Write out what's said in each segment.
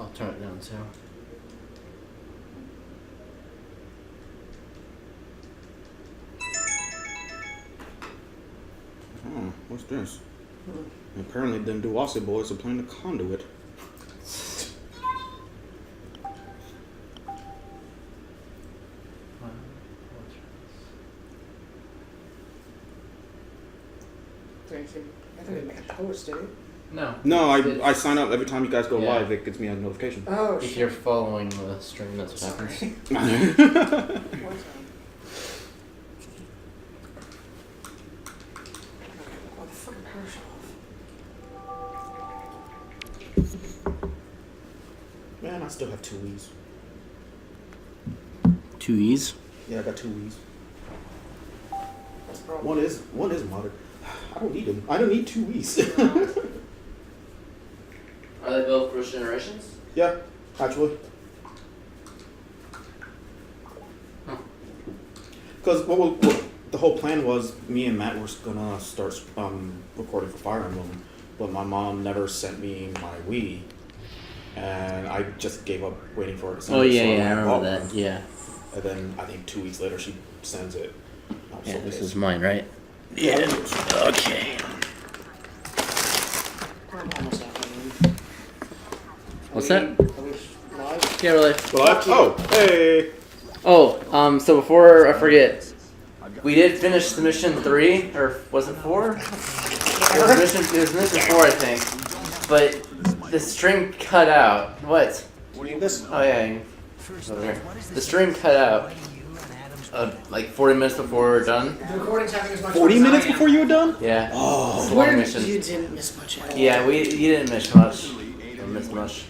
I'll turn it down too. Oh, what's this? Apparently, them Dowase boys are playing the Conduit. I think they make a post, did it? No. No, I sign up every time you guys go live. It gives me a notification. Oh, If shit. you're following the stream, that's what happens. What the fucking power shut off? Man, I still have 2 Wii's. 2 E's? Yeah, I got 2 Wii's. That's the problem. One is modded. I don't need them. I don't need 2 Wii's. Are they both first generations? Yeah, actually. Because what the whole plan was, me and Matt were gonna start recording for Fire Emblem, but my mom never sent me my Wii, and I just gave up waiting for it. Oh yeah, I remember that. One. Yeah. And then I think 2 weeks later she sends it. Yeah, this is mine, right? Yeah. Okay. I'm almost out. What's that? Are we live? Yeah, really. Well, hey. Oh, so before I forget, we did finish submission 3, or was it 4? It was mission 4, I think. But the stream cut out. What? You need this? Oh yeah. Over here. The stream cut out. Like 40 minutes before we were done. The recording's having as much 40 fun as minutes I am. before you were done? Yeah. Oh. It's a long Where mission. you didn't miss much at all. Yeah, you didn't miss much. You didn't miss much.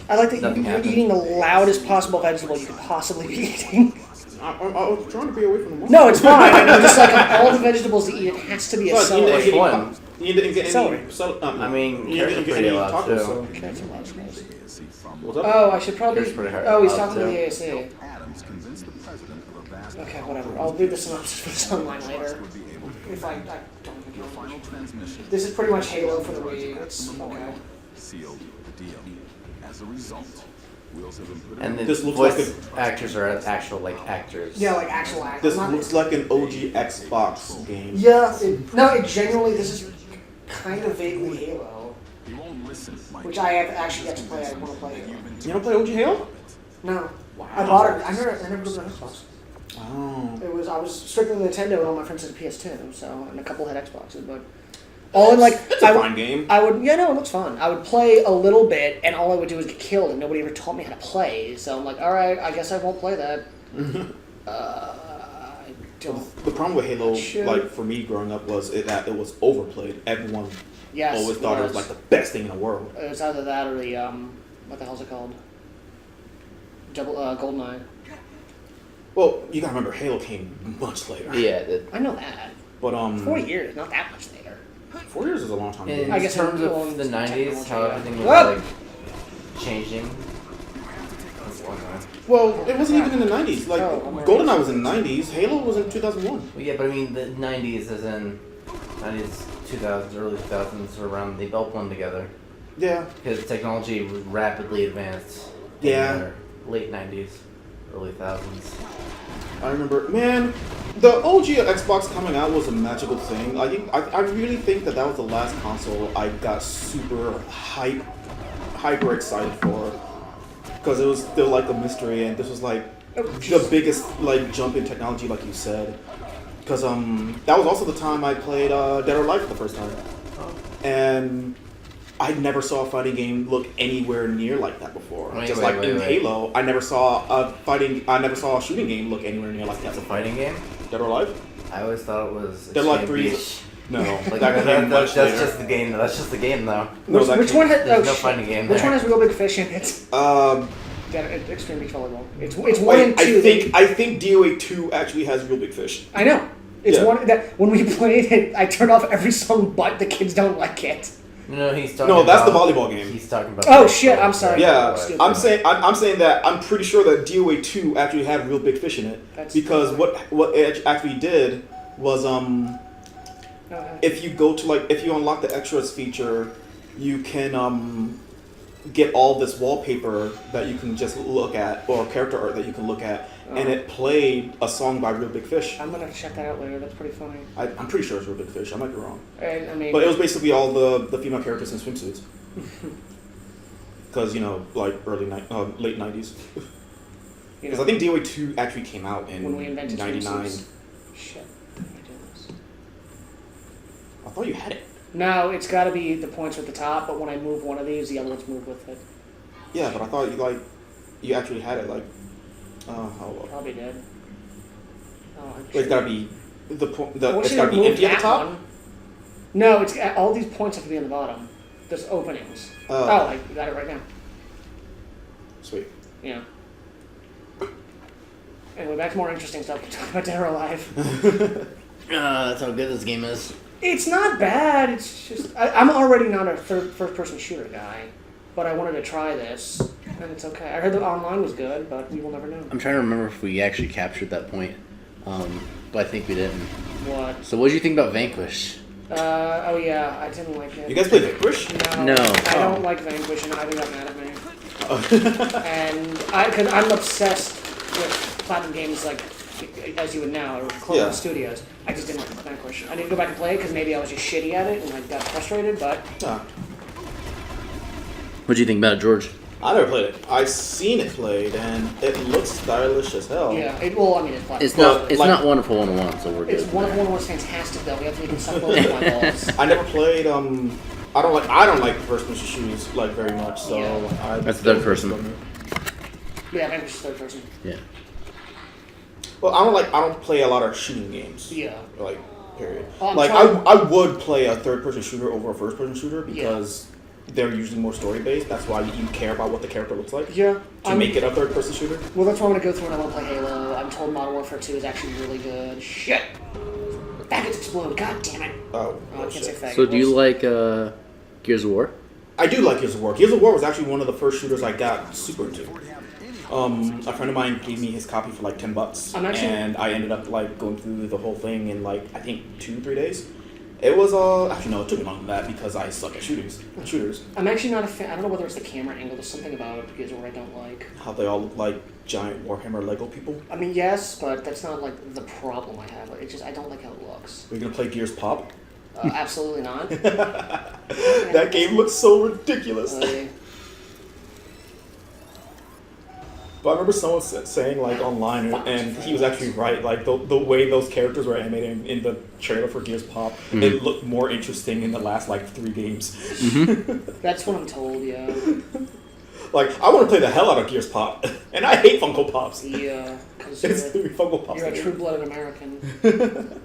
I like that Nothing you're happened. eating the loudest possible vegetable you could possibly be eating. I was trying to be away from the monster. No, it's fine. I know, just like of all the vegetables to eat, it has to be a But you celery. Which one? You didn't get Celery. any. I mean, you carrots didn't are get pretty any loud, tacos. too. So. Carrots are large, nice. What's up? Oh, I should probably. Here's pretty hard. Oh, he's Loud, talking to too. the AAC. Okay, whatever. I'll read the synopsis for this online later. If I don't think this is pretty much Halo for the Wii. It's okay. Sealed the deal. As a result, wheels have been put And the This looks voice like actors are actual like actors. Yeah, like actual actors. This looks like an OG Xbox game. Yeah, it genuinely, this is kind of vaguely Halo. You won't listen, Mike. Which I have actually yet to play. I want to play it. You don't play OG Halo? No. Wow. I bought it. I never got an Xbox. Oh. I was strictly Nintendo and all my friends had a PS2, so, and a couple had Xboxes, but all in like, It's a fine game. I would, yeah, no, it looks fun. I would play a little bit, and all I would do was get killed, and nobody ever taught me how to play, so I'm like, alright, I guess I won't play that. I don't, The problem with Halo, Sure. like for me growing up, was that it was overplayed. Everyone yes, always thought it was like the best thing in the world. It was either that or the, what the hell's it called? GoldenEye. Well, you gotta remember, Halo came much later. Yeah. The, I know that. But 4 years, not that much later. 4 years is a long time. in I guess terms well, of the 90s, how technology, everything yeah. was Whoop! like changing. That's a long time. Well, it wasn't even in the 90s. Like, Oh, I'm GoldenEye was in the 90s. Halo was in 2001. Well, yeah, but I mean the 90s, as in 90s, 2000s, early 2000s, were around. They all blend together Yeah. because technology rapidly advanced. In Yeah. the late 90s, early thousands. I remember, man, the OG Xbox coming out was a magical thing. I really think that was the last console I got super hyper excited for, because it was still like a mystery, and this was like the biggest like jump in technology, like you said. Because that was also the time I played Dead or Alive for the first time, and I never saw a fighting game look anywhere near like that before. Wait, Just wait, like wait, in wait. Halo, I never saw a shooting game look anywhere near like that. It's a fighting game. Dead or Alive? I always thought it was. They're like Extreme 3. Beach. No, Like that came that's much later. just the game. That's just the game, though. No, that which came- one has, There's oh, no shit. fighting game Which there. one has Real Big Fish in it? Extreme Beach Volleyball. It's 1 and 2. I think DOA 2 actually has Real Big Fish. I know. It's Yeah. one that when we played it, I turned off every song but the kids don't like it. No, he's talking. No, that's the about, volleyball game. He's talking about. Oh, shit, I'm sorry. Yeah, Stupid. I'm saying that I'm pretty sure that DOA 2 actually had Real Big Fish in it, That's- because what it actually did was Okay. if you unlock the extras feature, you can get all this wallpaper that you can just look at, or character art that you can look at, and it played a song by Real Big Fish. I'm gonna check that out later. That's pretty funny. I'm pretty sure it's Real Big Fish. I might be wrong. I mean, But it was basically all the female characters in swimsuits. Because, like late 90s. Because I think DOA 2 actually came out in when we invented 99. swimsuits. Shit. How do I do this? I thought you had it. No, it's got to be the points at the top, but when I move one of these, the other ones move with it. Yeah, but I thought you actually had it, like, Probably did. Oh, I'm it's gotta be it's Well, gotta be empty at the top? one. No, it's all these points have to be on the bottom. There's openings. I got it right now. Sweet. Yeah. Anyway, back to more interesting stuff. We're talking about Dead or Alive. That's how good this game is. It's not bad. It's just I'm already not a first-person shooter guy, but I wanted to try this, and it's okay. I heard the online was good, but we will never know. I'm trying to remember if we actually captured that point, but I think we didn't. What? So what did you think about Vanquish? Oh yeah, I didn't like it. You guys play Vanquish? No. No. I don't like Vanquish, and Ivy got mad at me. And because I'm obsessed with Platinum games, like as you would know, or Clover Studios. I just didn't like Vanquish. I didn't go back and play it because maybe I was just shitty at it and I got frustrated. But What do you think about it, George? I never played it. I've seen it played, and it looks stylish as hell. yeah, it's Platinum. It's Well, not. It's like- not Wonderful 101, so we're good. It's one of was fantastic though. We have to make some both my balls. I never played. I don't like first person shooters like very much. So Yeah. That's third person. Yeah, Vanquish is third person. Yeah. Well, I don't play a lot of shooting games. Yeah. Like, period. I'm Like trying- I would play a third person shooter over a first person shooter because they're usually more story based. That's why you care about what the character looks like. Yeah. To make it a third person shooter. Well, that's why I'm gonna go through and I want to play Halo. I'm told Modern Warfare 2 is actually really good. Shit. Faggots explode. God damn it. Oh, I can't say shit. faggot. So do you like Gears of War? I do like Gears of War. Gears of War was actually one of the first shooters I got super into. A friend of mine gave me his copy for like $10, and I ended up like going through the whole thing in like I think 2-3 days. It was actually no, it took me longer than that because I suck at shooters. I'm actually not a fan. I don't know whether it's the camera angle. There's something about it Gears of War I don't like. How they all look like giant Warhammer Lego people. I mean, yes, but that's not like the problem I have. It's just I don't like how it looks. We're gonna play Gears Pop. Absolutely not. That game looks so ridiculous. But I remember someone saying like online, and he was actually right. Like the way those characters were animated in the trailer for Gears Pop, it looked more interesting in the last like 3 games. That's what I'm told. Yeah. Like I want to play the hell out of Gears Pop, and I hate Funko Pops. Yeah. Because It's Funko Pops. you're a true-blooded American.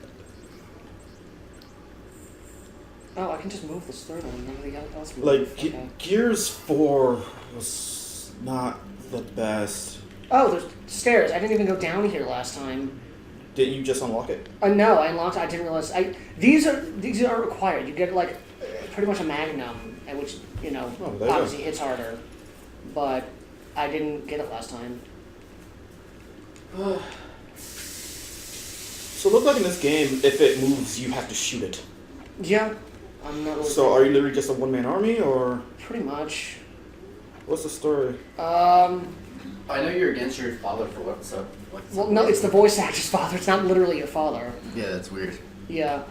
Oh, I can just move this third one. Nobody else moves. Like Okay. Gears 4 was not the best. Oh, there's stairs. I didn't even go down here last time. Didn't you just unlock it? No, I unlocked it. I didn't realize. These aren't required. You get like pretty much a Magnum, which there you obviously hits harder. But I didn't get it last time. So it looks like in this game, if it moves, you have to shoot it. Yeah, I'm not really. So are you literally just a one-man army, or Pretty much. what's the story? I know you're against your father for what, so... Well, no, it's the voice actor's father. It's not literally your father. Yeah, that's weird. Yeah.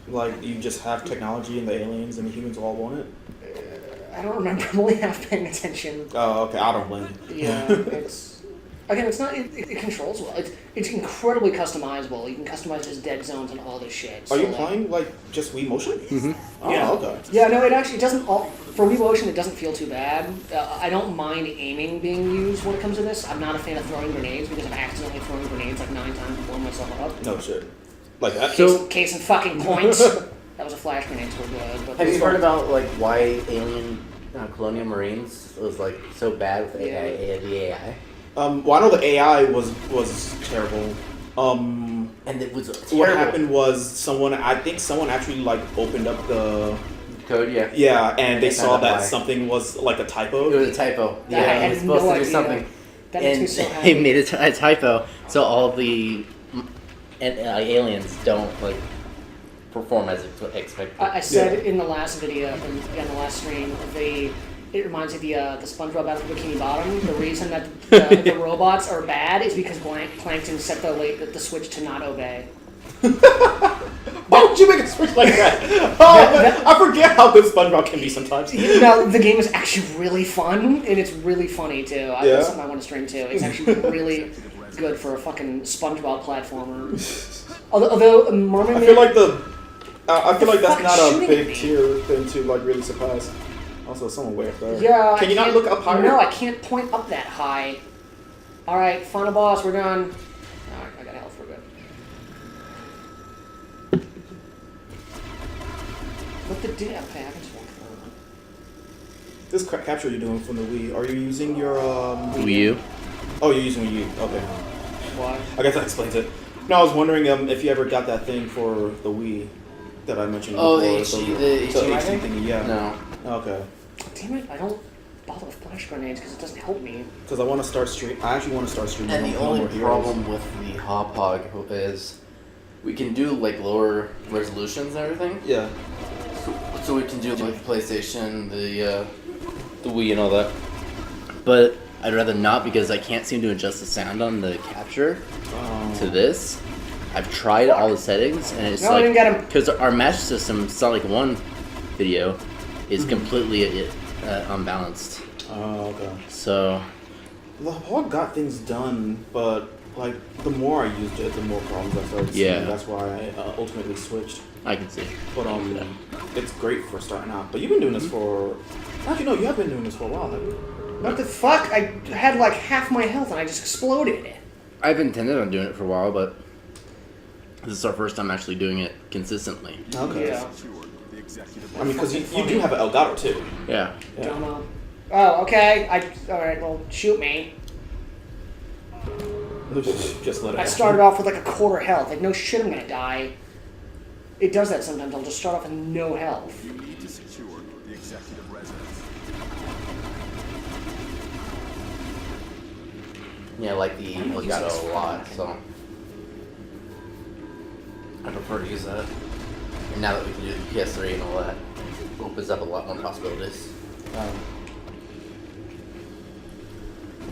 Like, you just have technology and the aliens and the humans all want it? I don't remember. I'm only half paying attention. Oh, okay, I don't blame you. Yeah, it's... Again, it's not... It controls well. It's incredibly customizable. You can customize his dead zones and all this shit. Are you playing, like, just Wii Motion? Mm-hmm. Oh, Yeah. okay. Yeah, no, it actually doesn't... For Wii Motion, it doesn't feel too bad. I don't mind aiming being used when it comes to this. I'm not a fan of throwing grenades because I've accidentally thrown grenades like 9 times and blown myself up. No shit. Like that? Case in fucking point. That was a flash grenade, so we're good. But Have you heard about like why Alien Colonial Marines was like so bad with the AI? Well, I know the AI was terrible. And it was terrible. What happened was I think someone actually like opened up the code, yeah. Yeah, and they saw that why. something was like a typo. It was a typo. I Yeah, it had was supposed no to do idea. something. That makes And me so happy. they made a typo, so all of the aliens don't like perform as expected. I said in the last video, in the last stream, it reminds me of the SpongeBob Battle for Bikini Bottom. The reason that the robots are bad is because Plankton set the switch to not obey. Why would you make a switch like that? Oh, I forget how good SpongeBob can be sometimes. No, the game is actually really fun, and it's really funny too. Yeah? That's something I want to stream too. It's actually really good for a fucking SpongeBob platformer. Although Mermaid I feel like that's fucking not a shooting at big me. tier thing to like really surpass. Also, someone way up there. Yeah. Can you not look up higher? No, I can't point up that high. All right, final boss. We're done. All right, I got health. We're good. What the okay, I can just walk through. This capture you're doing from the Wii, are you using your Wii U? Oh, you're using Wii U. Okay. Why? I guess that explains it. No, I was wondering if you ever got that thing for the Wii that I mentioned Oh, before. the HDMI thing? thingy, yeah. No. Okay. Damn it! I don't bother with flash grenades because it doesn't help me. Because I want to start stream. I actually want to start streaming. And the No only More Heroes. problem with the Hog is we can do like lower resolutions and everything. Yeah. So we can do like the PlayStation, the Wii, and all that. But I'd rather not because I can't seem to adjust the sound on the capture to this. I've tried all the settings and it's No, I didn't get 'em. because our match system, Sonic 1 video, is completely unbalanced. Oh, okay. So The Hog got things done, but like the more I used it, the more problems I started seeing. Yeah. That's why I ultimately switched. I can see. But it's great for starting out. But you've been doing this for. Actually, no, you have been doing this for a while, haven't you? What the fuck? I had like half my health and I just exploded. I've intended on doing it for a while, but this is our first time actually doing it consistently. Okay. Yeah. I mean, because you do have an Elgato too. Yeah. Don't know. Oh, okay. All right. Well, shoot me. Just let it. I started off with like a quarter health. Like no shit, I'm gonna die. It does that sometimes. I'll just start off with no health. You need to secure the executive residence. Yeah, I like the Elgato a lot, so I prefer to use that. And now that we can do the PS3 and all that, it opens up a lot more possibilities.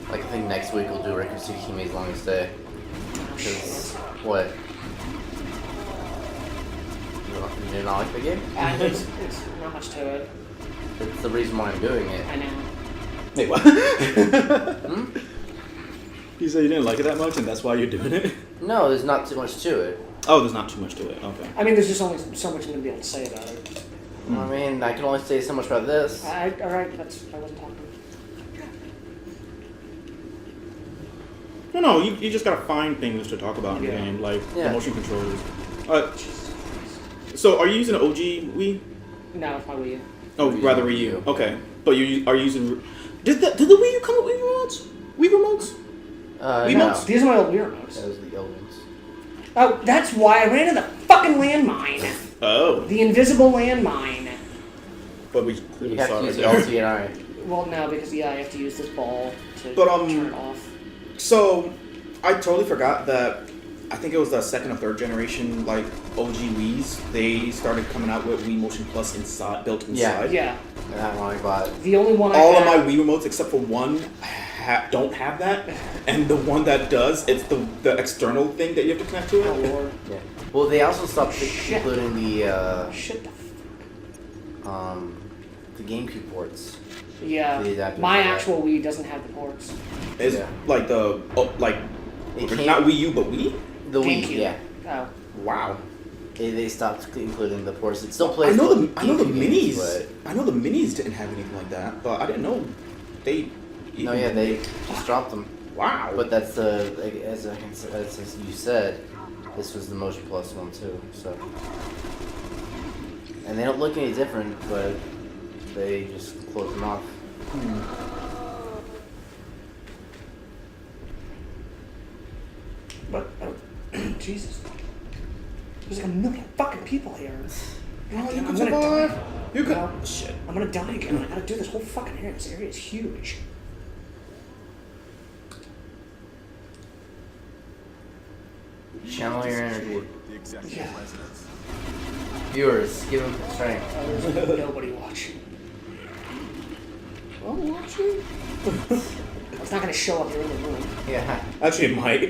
Like I think next week we'll do Record Tsukimi's Longest Day. Because what? You do not like the game? It's not much to it. It's the reason why I'm doing it. I know. Wait, what? Hmm? You said you didn't like it that much, and that's why you're doing it. No, there's not too much to it. Oh, there's not too much to it. Okay. I mean, there's just only so much I'm gonna be able to say about it. I mean, I can only say so much about this. All right. I wasn't talking. No, you just gotta find things to talk about in the Yeah. game, like Yeah. the motion controllers. So are you using an OG Wii? No, it's my Wii U. Oh, Wii rather U. Wii U. Okay, but are you using? Did the Wii U come with Wii remotes? Wii remotes? No. Remotes? These are my old Wii remotes. Those are the old ones. Oh, that's why I ran into the fucking landmine. Oh, The invisible landmine. but we You clearly have saw to it use there. LT and I. Well, no, because I have to use this ball to But, turn it off. So, I totally forgot that. I think it was the second or third generation, like OG Wii's. They started coming out with Wii Motion Plus built inside. Yeah, That one I bought. the only one I All of had. my Wii remotes except for one don't have that, and the one that does, it's the external thing that you have to connect to it. Oh lord. Yeah. Well, they also stopped Shit. including Shit the the GameCube ports. Yeah, The adapter my for that. actual Wii doesn't have the ports. It's Yeah. like It came- not Wii U, but Wii. The Wii, GameCube. yeah. Oh. Wow. They stopped including the ports. It still I plays. know the GameCube minis. games, I know the minis didn't have anything like that, but I didn't know they. but no, yeah, they just dropped them. Wow. But that's as you said, this was the Motion Plus one too. So, and they don't look any different, but they just close them off. But Jesus, there's like a million fucking people here. No, you I'm can gonna survive. die. You can. No. Shit. I'm gonna die again. I gotta do this whole fucking area. This area is huge. Channel your energy. The executive Yeah. residence. Viewers, give him strength. There's nobody watching. I'm watching. It's not gonna show up. You're in the room. Yeah. Actually, it might.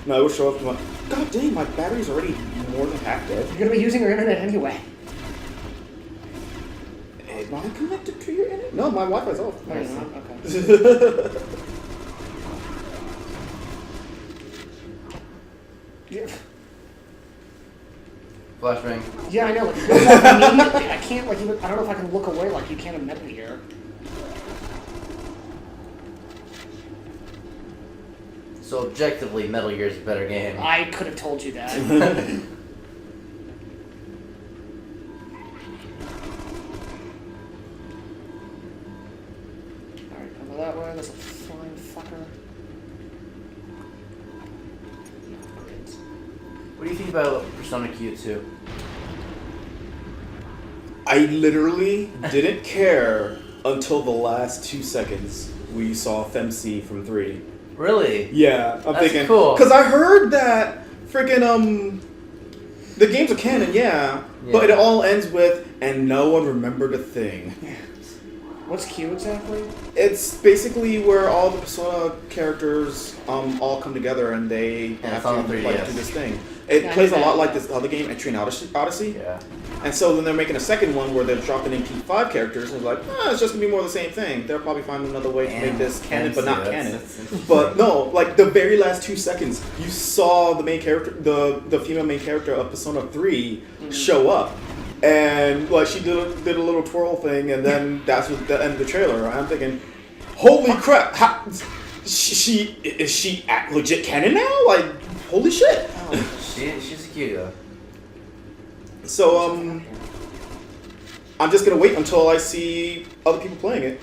No, it will show up. God dang, my battery's already more than half dead. You're gonna be using your internet anyway. Am I connected to your internet? No, my Wi-Fi's off. Oh, you're not? Okay. Yeah. Flashbang. Yeah, I know. Like, it goes off immediately. I can't, like, even, I don't know if I can look away like you can in Metal Gear. So objectively, Metal Gear is a better game. I could have told you that. Alright, come that way. There's a flying fucker. What do you think about Persona Q2? I literally didn't care until the last 2 seconds we saw FemC from 3. Really? Yeah, I'm That's thinking. cool. Because I heard that freaking, the game's a canon, yeah, but it all ends with, and no one remembered a thing. What's Q exactly? It's basically where all the Persona characters all come together and they And have it's on to the like 3DS. do this thing. It Yeah, I plays knew a lot that. like this other game, Etrian Odyssey. Yeah. And so then they're making a second one where they're dropping in P5 characters, and it's like, it's just gonna be more of the same thing. They'll probably find another way to make this canon, but not canon. But no, like the very last 2 seconds, you saw the main character, the female main character of Persona 3 show up, and like she did a little twirl thing, and then that's what the end of the trailer. I'm thinking, holy crap! Is she legit canon now? Like, holy shit! She's a cutie though. So I'm just gonna wait until I see other people playing it.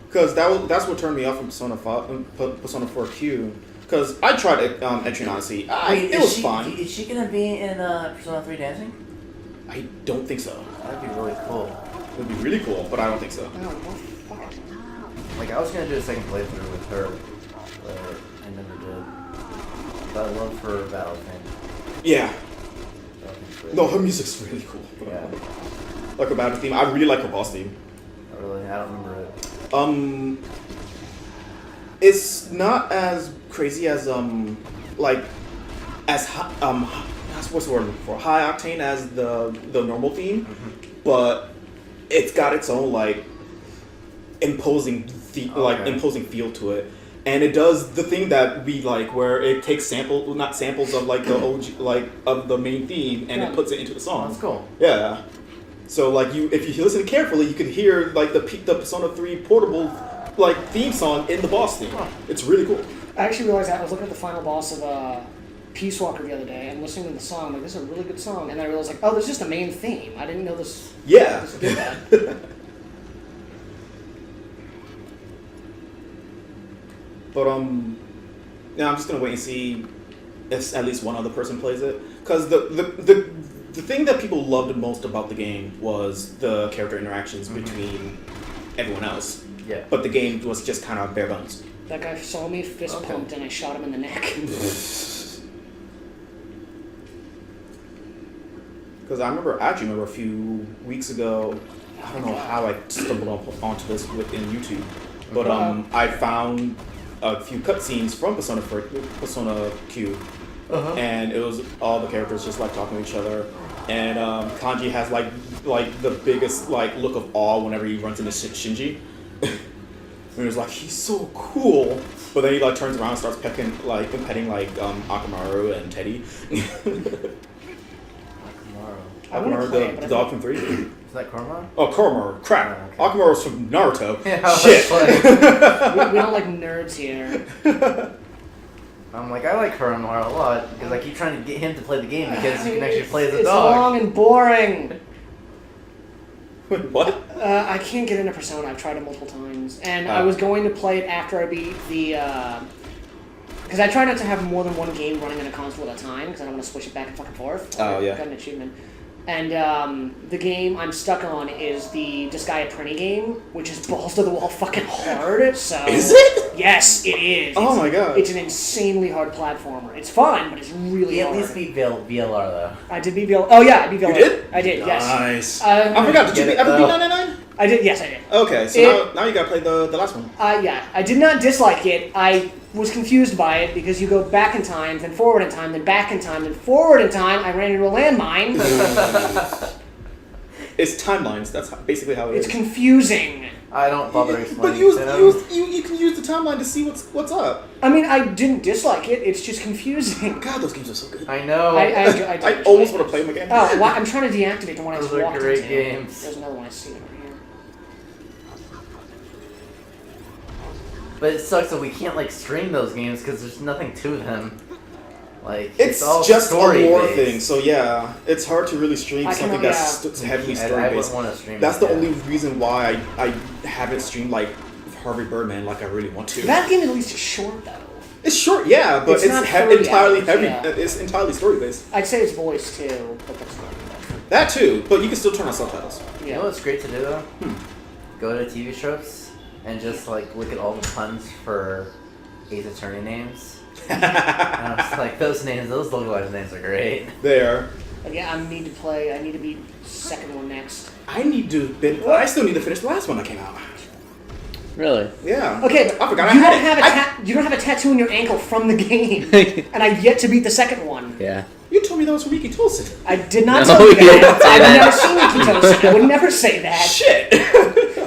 Because that's what turned me off from Persona 4Q. Because I tried Etrian Odyssey. It was fun. Is she gonna be in Persona 3 dancing? I don't think so. That'd be really cool. It would be really cool, but I don't think so. Oh, what fuck? Like I was gonna do a second playthrough with her, but I never did. But I love her battle thing. Yeah. Battle thing's great. No, her music's really cool. Yeah. Like her battle theme. I really like her boss theme. Really, I don't remember it. It's not as crazy as like as what's the word I'm looking for? High octane as the normal theme, but it's got its own like imposing imposing feel to it, and it does the thing that we like, where it takes not samples of like the OG like of the main theme, and it puts it into the song. That's cool. Yeah. So like if you listen carefully, you can hear like the Persona 3 portable like theme song in the boss theme. Huh. It's really cool. I actually realized that I was looking at the final boss of Peace Walker the other day and listening to the song. I'm like, this is a really good song. And then I realized, like, oh, there's just a main theme. I didn't know this. Yeah. This did that. But yeah, I'm just gonna wait and see if at least one other person plays it. Because the thing that people loved most about the game was the character interactions between everyone else. Yeah. But the game was just kind of bare bones. That guy saw me, fist pumped, and I shot him in the neck. Because I remember a few weeks ago, I don't know how I stumbled onto this within YouTube, but I found a few cutscenes from Persona Q, and it was all the characters just like talking to each other, and Kanji has like the biggest like look of awe whenever he runs into Shinji. And it's like, he's so cool, but then he like turns around and starts petting Akamaru and Teddy. Akamaru, the dog from 3. Is that Koromon? Oh, Koromaru. Crap. Oh, okay. Akamaru's from Naruto. Yeah, Shit. We don't like nerds here. I'm like, I like Koromon a lot because I keep trying to get him to play the game because you can actually play as a It's dog. long and boring. What? I can't get into Persona. I've tried it multiple times, and I was going to play it after I beat the. Because I try not to have more than one game running on a console at a time, because I don't want to switch it back and fucking forth. Oh, yeah. Got an achievement. And the game I'm stuck on is the Disgaea Prenny game, which is balls to the wall fucking hard. So Is it? Yes, it is. Oh my god. It's an insanely hard platformer. It's fun, but it's really He at hard. least beat VLR though. I did beat VLR. Oh yeah, I beat VLR. You did? I did, yes. Nice. I I forgot. Did you Get it, ever beat though. 999? I did, yes, I did. Okay, so now you gotta play the last one. Yeah, I did not dislike it. I was confused by it because you go back in time, then forward in time, then back in time, then forward in time. I ran into a landmine. It's timelines. That's basically how it is. It's confusing. I don't bother But explaining you to them. can use the timeline to see what's up. I mean, I didn't dislike it. It's just confusing. God, those games are so good. I know. I almost want to play them again. Oh, well, I'm trying to deactivate the one I just Those are walked great into. games. There's another one I see over here. But it sucks that we can't like stream those games because there's nothing to them. Like It's all just a story lore based. thing, so yeah, it's hard to really stream I can something only, that's heavily story I based. wouldn't want to stream. That's it, the yeah. only reason why I haven't streamed like Harvey Birdman like I really want to. That game at least is short, though. It's short, yeah, but It's it's, not 30 entirely hours, heavy. yeah. It's entirely story based. I'd say it's voice, too, but that's not That too, but you can still turn on subtitles. You know what's great to do though? Go to TV tropes and just like look at all the puns for Ace Attorney names. And I was like, those localized names are great. There. Yeah, I need to beat the second one next. I still need to finish the last one that came out. Really? Yeah. Okay, but I forgot you I don't had have it. you don't have a tattoo on your ankle from the game, and I've yet to beat the second one. Yeah. You told me that was from Wiki Tolson. I did not No, tell you you didn't that. say I've that. never seen Nikito's. I would never say that. Shit.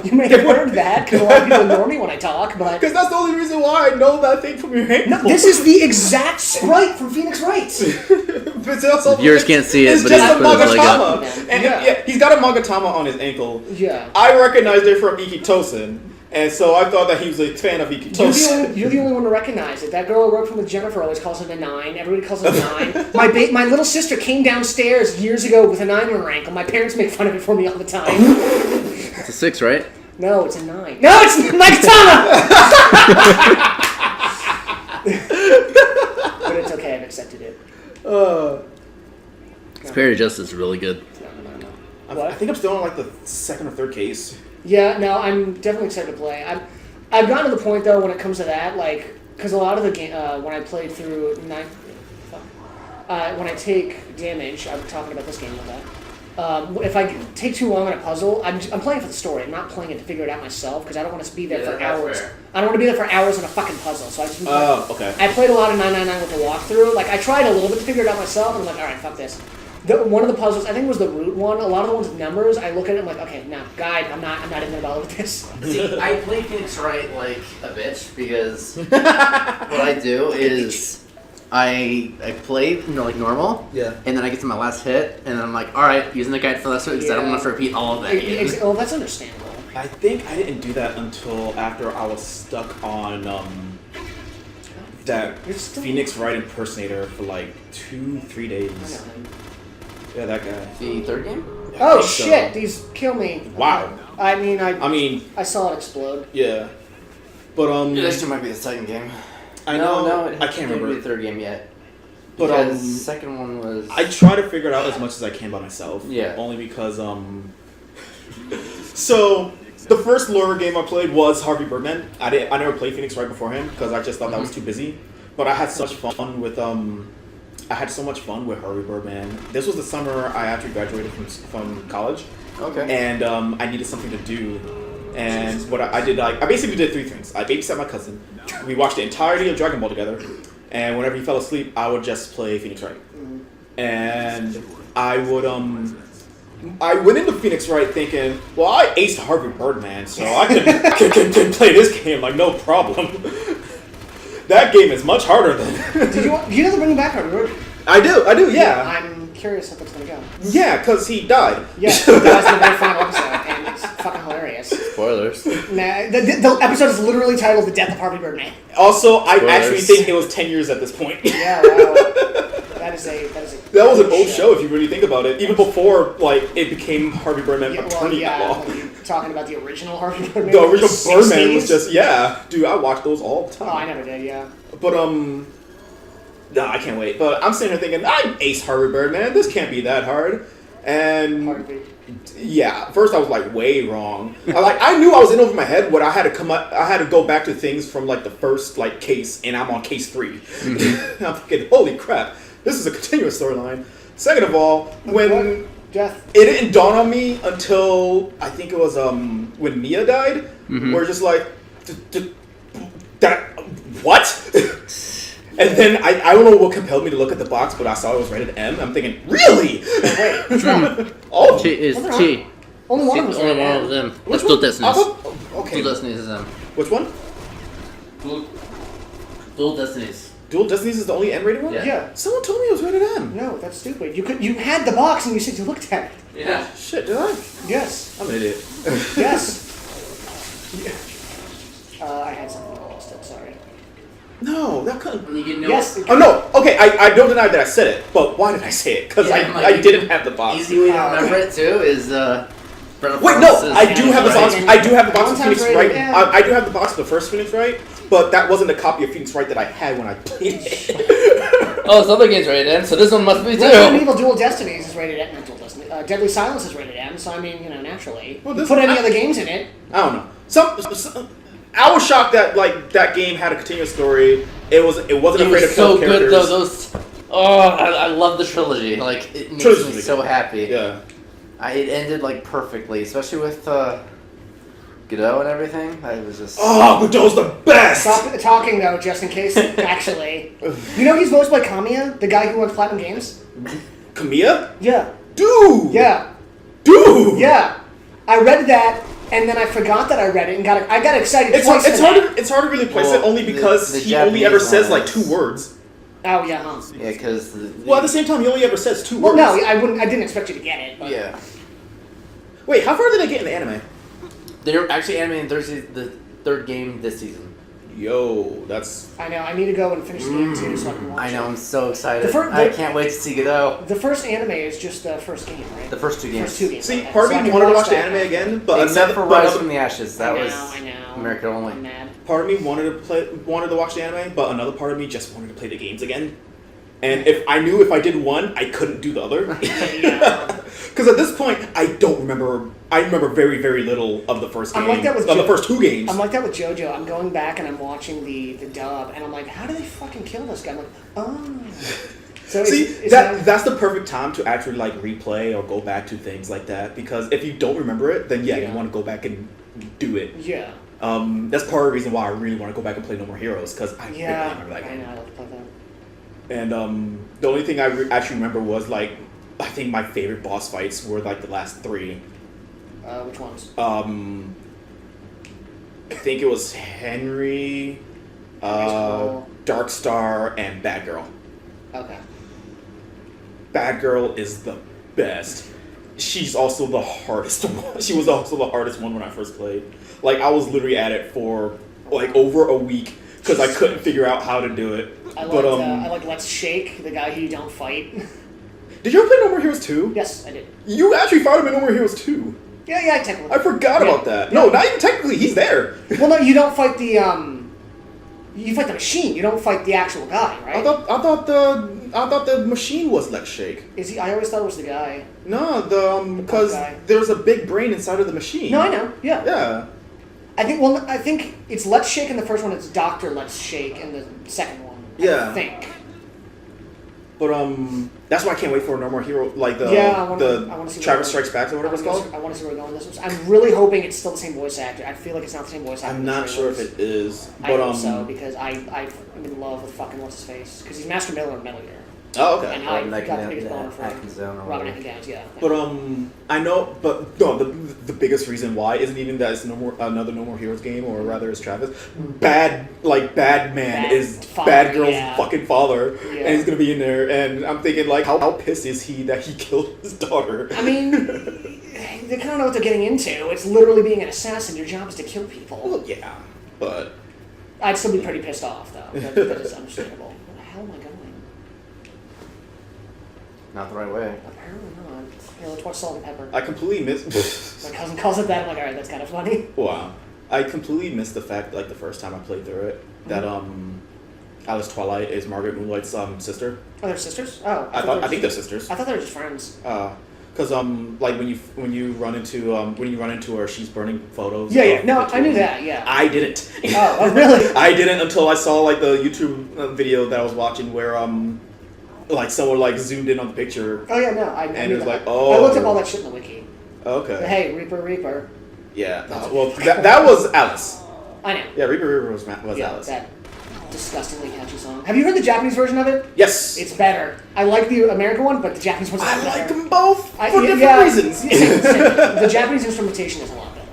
You may have heard that because a lot of people ignore me when I talk, but Because that's the only reason why I know that thing from your ankle. no, this is the exact sprite from Phoenix Wright. But it's also, The viewers can't see it, it's but just he's a put his leg up. Magatama. And Yeah. yeah, he's got a Magatama on his ankle. Yeah. I recognized it from Ikitosen, and so I thought that he was a fan of Ikitosen. You're the only one to recognize it. That girl I worked with Jennifer always calls it a 9. Everybody calls it a 9. My little sister came downstairs years ago with a 9 on her ankle. My parents make fun of it for me all the time. It's a 6, right? No, it's a 9. No, it's Magatama! But it's okay, I've accepted it. Superior Justice is really good. No. I think I'm still on like the second or third case. Yeah, no, I'm definitely excited to play. I've gotten to the point though when it comes to that, like, because a lot of the game when I played through when I take damage, I'm talking about this game with that. If I take too long on a puzzle, I'm playing for the story. I'm not playing it to figure it out myself because I don't want to be there for that's hours. fair. I don't want to be there for hours on a fucking puzzle. So I just Okay. I played a lot of 999 with the walkthrough. Like I tried a little bit to figure it out myself, and I'm like, all right, fuck this. One of the puzzles, I think it was the root one. A lot of the ones with numbers, I look at it, I'm like, okay, no, guide. I'm not even gonna bother with this. See, I play Phoenix Wright like a bitch because what I do is I play like normal, Yeah. and then I get to my last hit, and then I'm like, all right, using the guide for last one because I don't want to repeat all of that again. Oh, that's understandable. I think I didn't do that until after I was stuck on that You're still- Phoenix Wright impersonator for like 2-3 days. I know. Yeah, that guy. The third game? Yeah, I Oh think so. shit! These kill me. Wow. I mean, I mean, I saw it explode. yeah. But This might be the second game. I know. No, it I can't Be remember. the third game yet. But Because the second one was. I try to figure it out as much as I can by myself. Yeah. Only because So the first lure game I played was Harvey Birdman. I never played Phoenix Wright beforehand because I just thought that was too busy. But I had such fun with Harvey Birdman. This was the summer I actually graduated from college. Okay. And I needed something to do. And what I did, I basically did 3 things. I babysat my cousin. We watched the entirety of Dragon Ball together. And whenever he fell asleep, I would just play Phoenix Wright. And I would I went into Phoenix Wright thinking, well, I aced Harvey Birdman, so I can play this game like no problem. That game is much harder than. Do you know the bringing back Harvey? I do, yeah. I'm curious how that's gonna go. Yeah, because he died. Yeah, that was the very final episode, and it's fucking hilarious. Spoilers. Nah, the episode is literally titled "The Death of Harvey Birdman." Also, I Spoilers. actually think it was 10 years at this point. Yeah, wow. That is a. That was an old show if you really think about it. Even before, like, it became Harvey Birdman Yeah, well, Attorney yeah, Law. when you're talking about the original Harvey Birdman. The original from Birdman was 60s. just, yeah. Dude, I watched those all the time. Oh, I never did. Yeah. But, nah, I can't wait. But I'm sitting here thinking, I'm Ace Harvey Birdman. This can't be that hard. And Heartbeat. yeah, first I was like way wrong. I knew I was in over my head, but I had to go back to things from like the first like case, and I'm on case 3. I'm thinking, holy crap, this is a continuous storyline. Second of all, when Death. it didn't dawn on me until I think it was when Mia died, we're just like, that what? And then I don't know what compelled me to look at the box, but I saw it was rated M. I'm thinking, really? Wait, which one? Oh, T is What's T. Only one of them was Only rated one M. of them. Which That's one? Dual Destinies. Okay. Dual Destinies is M. Which one? Dual Destinies. Dual Destinies is the only M-rated one? Yeah. Yeah. Someone told me it was rated M. No, that's stupid. You had the box and you said you looked at it. Yeah. Shit, did I? Yes. I'm an idiot. Yes. I had something against it. Sorry. No, that couldn't. You get no Yes. Oh no. Okay, I don't deny that I said it, but why did I say it? Because Yeah, I didn't have the box. easy way to remember it too is Wait, no, I do have the box. I do have the box of Valentine's Phoenix Rated Wright. M. I do have the box of the first Phoenix Wright, but that wasn't a copy of Phoenix Wright that I had when I played it. Oh, some other game's rated M, so this one must be Resident too. Evil Dual Destinies is rated M. Not Dual Destiny. Deadly Silence is rated M. So I mean, naturally. Well, You this put one- any other games in it. I don't know. I was shocked that like that game had a continuous story. It wasn't It afraid was of so killing good characters. though. I love the trilogy. Like it makes Trilogy's me so good. happy. Yeah. It ended like perfectly, especially with Godot and everything. I was just. Oh, Godot's the best. Stop talking though, just in case. Actually, he's voiced by Kamiya, the guy who runs Platinum Games. Kamiya? Yeah. Dude. Yeah. Dude. Yeah. I read that, and then I forgot that I read it, and I got excited twice. It's hard to really place it Well, only because the he only ever Japanese says one like is- 2 words. Oh yeah, huh? Yeah, because. Well, at the same time, he only ever says 2 Well, words. no, I didn't expect you to get it. But. Yeah. Wait, how far did I get in the anime? They're actually animating the third game this season. Yo, that's. I know. I need to go and finish the game too, so I can watch I know, it. I'm so excited. The I can't wait to see Godot. The first anime is just the first game, right? The first 2 games. First 2 games. See, okay. part So I of me can wanted to watch the that. anime again, but Except for but Rise another- from the Ashes. That was I know. America only. I'm mad. part of me wanted to watch the anime, but another part of me just wanted to play the games again. And if I knew if I did one, I couldn't do the other. Yeah. Because at this point, I don't remember. I remember very, very little of the first game. I'm like that with of the first 2 games. I'm like that with JoJo. I'm going back and I'm watching the dub, and I'm like, how do they fucking kill this guy? I'm like, oh. So See, it's that's the perfect time to actually like replay or go back to things like that. Because if you don't remember it, then Yeah. you want to go back and do it. yeah. That's part of the reason why I really want to go back and play No More Heroes because I really Yeah. remember that I game. know. I love to play that. And the only thing I actually remember was like I think my favorite boss fights were like the last 3. Which ones? I think it was Henry, Skull. Darkstar, and Bad Girl. Okay. Bad Girl is the best. She's also the hardest one. She was also the hardest one when I first played. Like I was literally at it for like over a week because I couldn't figure out how to do it. I But like Let's Shake, the guy who you don't fight. did you ever play No More Heroes 2? Yes, I did. You actually fought him in No More Heroes 2. Yeah, I technically. I forgot Yeah. about that. No, not even technically. He's there. Well, no, you don't fight the You fight the machine. You don't fight the actual guy, right? I thought the machine was Lex Shake. Is he? I always thought it was the guy. No, because guy. there's a big brain inside of the machine. No, I know. Yeah. Yeah. I think it's Let's Shake in the first one. It's Dr. Let's Shake in the second one. Yeah. I think. But that's why I can't wait for No More Hero, like the I wanna see Travis where- Strikes Back or whatever it's called. I want to see where we're going with this. I'm really hoping it's still the same voice actor. I feel like it's not the same voice actor. I'm not sure if it is, but I hope so because I'm in love with fucking what's his face because he's Master Miller in Metal Gear. Oh, okay. And I Like got the that- biggest that boner for Atkins zone or Robin whatever. Atkins, yeah. But I know, but no, the biggest reason why isn't even that it's another No More Heroes game, or rather it's Travis. Bad Man is Father, Bad Girl's yeah. fucking father, Yeah. and he's gonna be in there. And I'm thinking like, how pissed is he that he killed his daughter? I mean, they kind of know what they're getting into. It's literally being an assassin. Your job is to kill people. Well, yeah, but I'd still be pretty pissed off though. That is understandable. Where the hell am I going? Not the right way. Apparently not. Here, let's watch Salt and Pepper. I completely missed. My cousin calls it that. I'm like, alright, that's kind of funny. Wow, I completely missed the fact like the first time I played through it that Alice Twilight is Margaret Moonlight's sister. Oh, they're sisters? Oh. I think they're sisters. I thought they were just friends. Because like when you run into her, she's burning photos. Yeah. No, I knew that. Yeah. I didn't. Oh, really? I didn't until I saw like the YouTube video that I was watching where like someone like zoomed in on the picture. Oh yeah, no, I and knew it was that. like, oh. I looked up all that shit in the wiki. Okay. But hey, Reaper. Yeah. Well, that was Alice. I know. Yeah, Reaper was Yeah, Alice. that disgustingly catchy song. Have you heard the Japanese version of it? Yes. It's better. I like the American one, but the Japanese one's I better. like them both for different reasons. Same. The Japanese instrumentation is a lot better.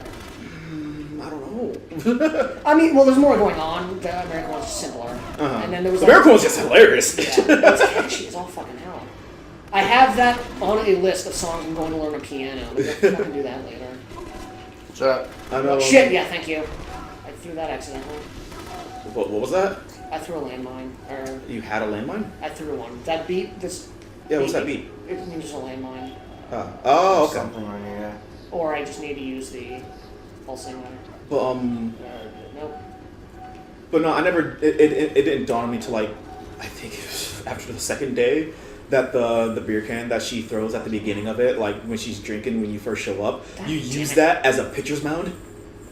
I don't know. I mean, well, there's more going on. The American one's simpler. And then there was the American one's just hilarious. Yeah, it's catchy as all fucking hell. I have that on a list of songs I'm going to learn on piano. Maybe I'll fucking do that later. Shut up. I know. Shit, yeah, thank you. I threw that accidentally. What was that? I threw a landmine. Or You had a landmine? I threw one. That beat, this... Yeah, what's that beat? It means a landmine. Oh, okay. Something on here. Yeah. Or I just need to use the pulsing one. But Nope. But no, I never. It didn't dawn on me till like, I think it was after the second day, that the beer can that she throws at the beginning of it, like when she's drinking when you first show up, you use that as a pitcher's mound.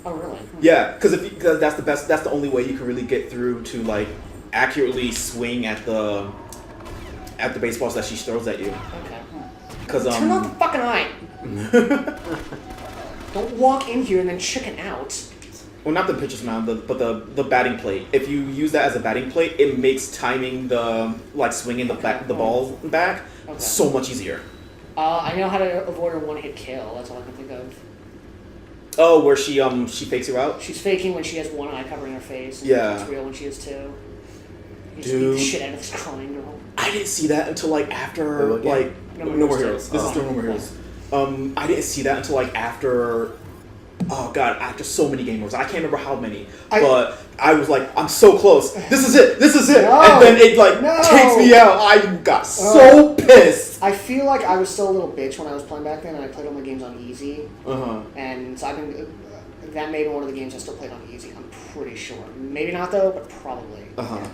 Oh really? Yeah, because that's the best. That's the only way you can really get through to like accurately swing at the baseballs that she throws at you. Okay. Because Turn off the fucking eye. Don't walk in here and then chicken out. Well, not the pitcher's mound, but the batting plate. If you use that as a batting plate, it makes timing the swinging the ball back so much easier. I know how to avoid a one-hit kill. That's all I can think of. Oh, where she fakes you out? She's faking when she has one eye covering her face. And Yeah. It's real when she has two. You just beat Dude. the shit out of this crying girl. I didn't see that until like after like No No More More Heroes. Heroes. This is the No More Heroes. I didn't see that until like after. Oh god, after so many game modes. I can't remember how many. But I was like, I'm so close. This is it. No. And then it like takes me out. I got so pissed. I feel like I was still a little bitch when I was playing back then, and I played all my games on easy. Uh-huh. And so I've been... that may be one of the games I still played on easy, I'm pretty sure. Maybe not though, but probably. Uh-huh.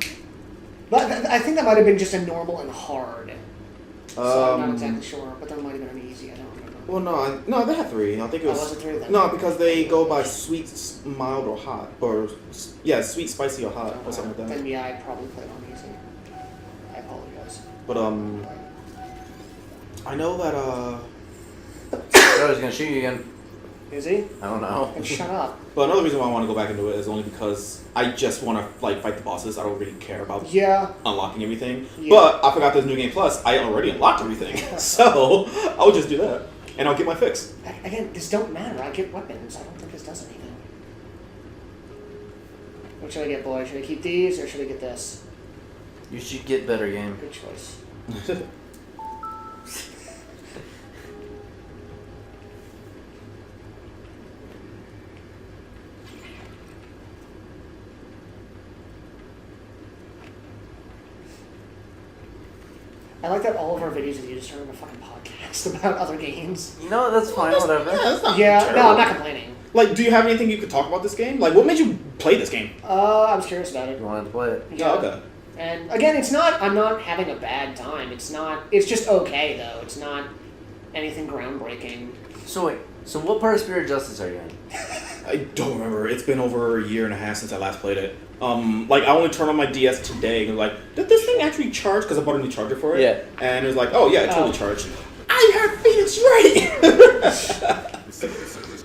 But I think that might have been just a normal and hard. So I'm not exactly sure, but there might have been an easy, I don't remember. Well, no, they had 3. I think it was. Was it 3 then? No, because they go by sweet, mild, or hot, or yeah, sweet, spicy, or hot, or something like that. Then yeah, I probably played on easy. I apologize. But I know that Oh, he's gonna shoot you again. Is he? I don't know. And shut up. But another reason why I want to go back into it is only because I just want to like fight the bosses. I don't really care about Yeah. unlocking everything. Yeah. But I forgot there's New Game Plus. I already unlocked everything, so I'll just do that and I'll get my fix. Again, this don't matter. I get weapons. I don't think this does anything. What should I get, boy? Should I keep these or should I get this? You should get better game. Good choice. I like that all of our videos of you just turn into a fucking podcast about other games. No, that's fine. Whatever. Yeah, that's not Yeah, terrible. no, I'm not complaining. Like, do you have anything you could talk about this game? Like, what made you play this game? I was curious about it. You wanted to play it. Yeah. Oh, okay. And again, it's not. I'm not having a bad time. It's not. It's just okay though. It's not anything groundbreaking. So wait. So what part of Spirit of Justice are you in? I don't remember. It's been over a year and a half since I last played it. Like, I only turned on my DS today and was like, did this thing actually charge? Because I bought a new charger for it. Yeah. And it was like, oh yeah, it totally charged. I have Phoenix Wright!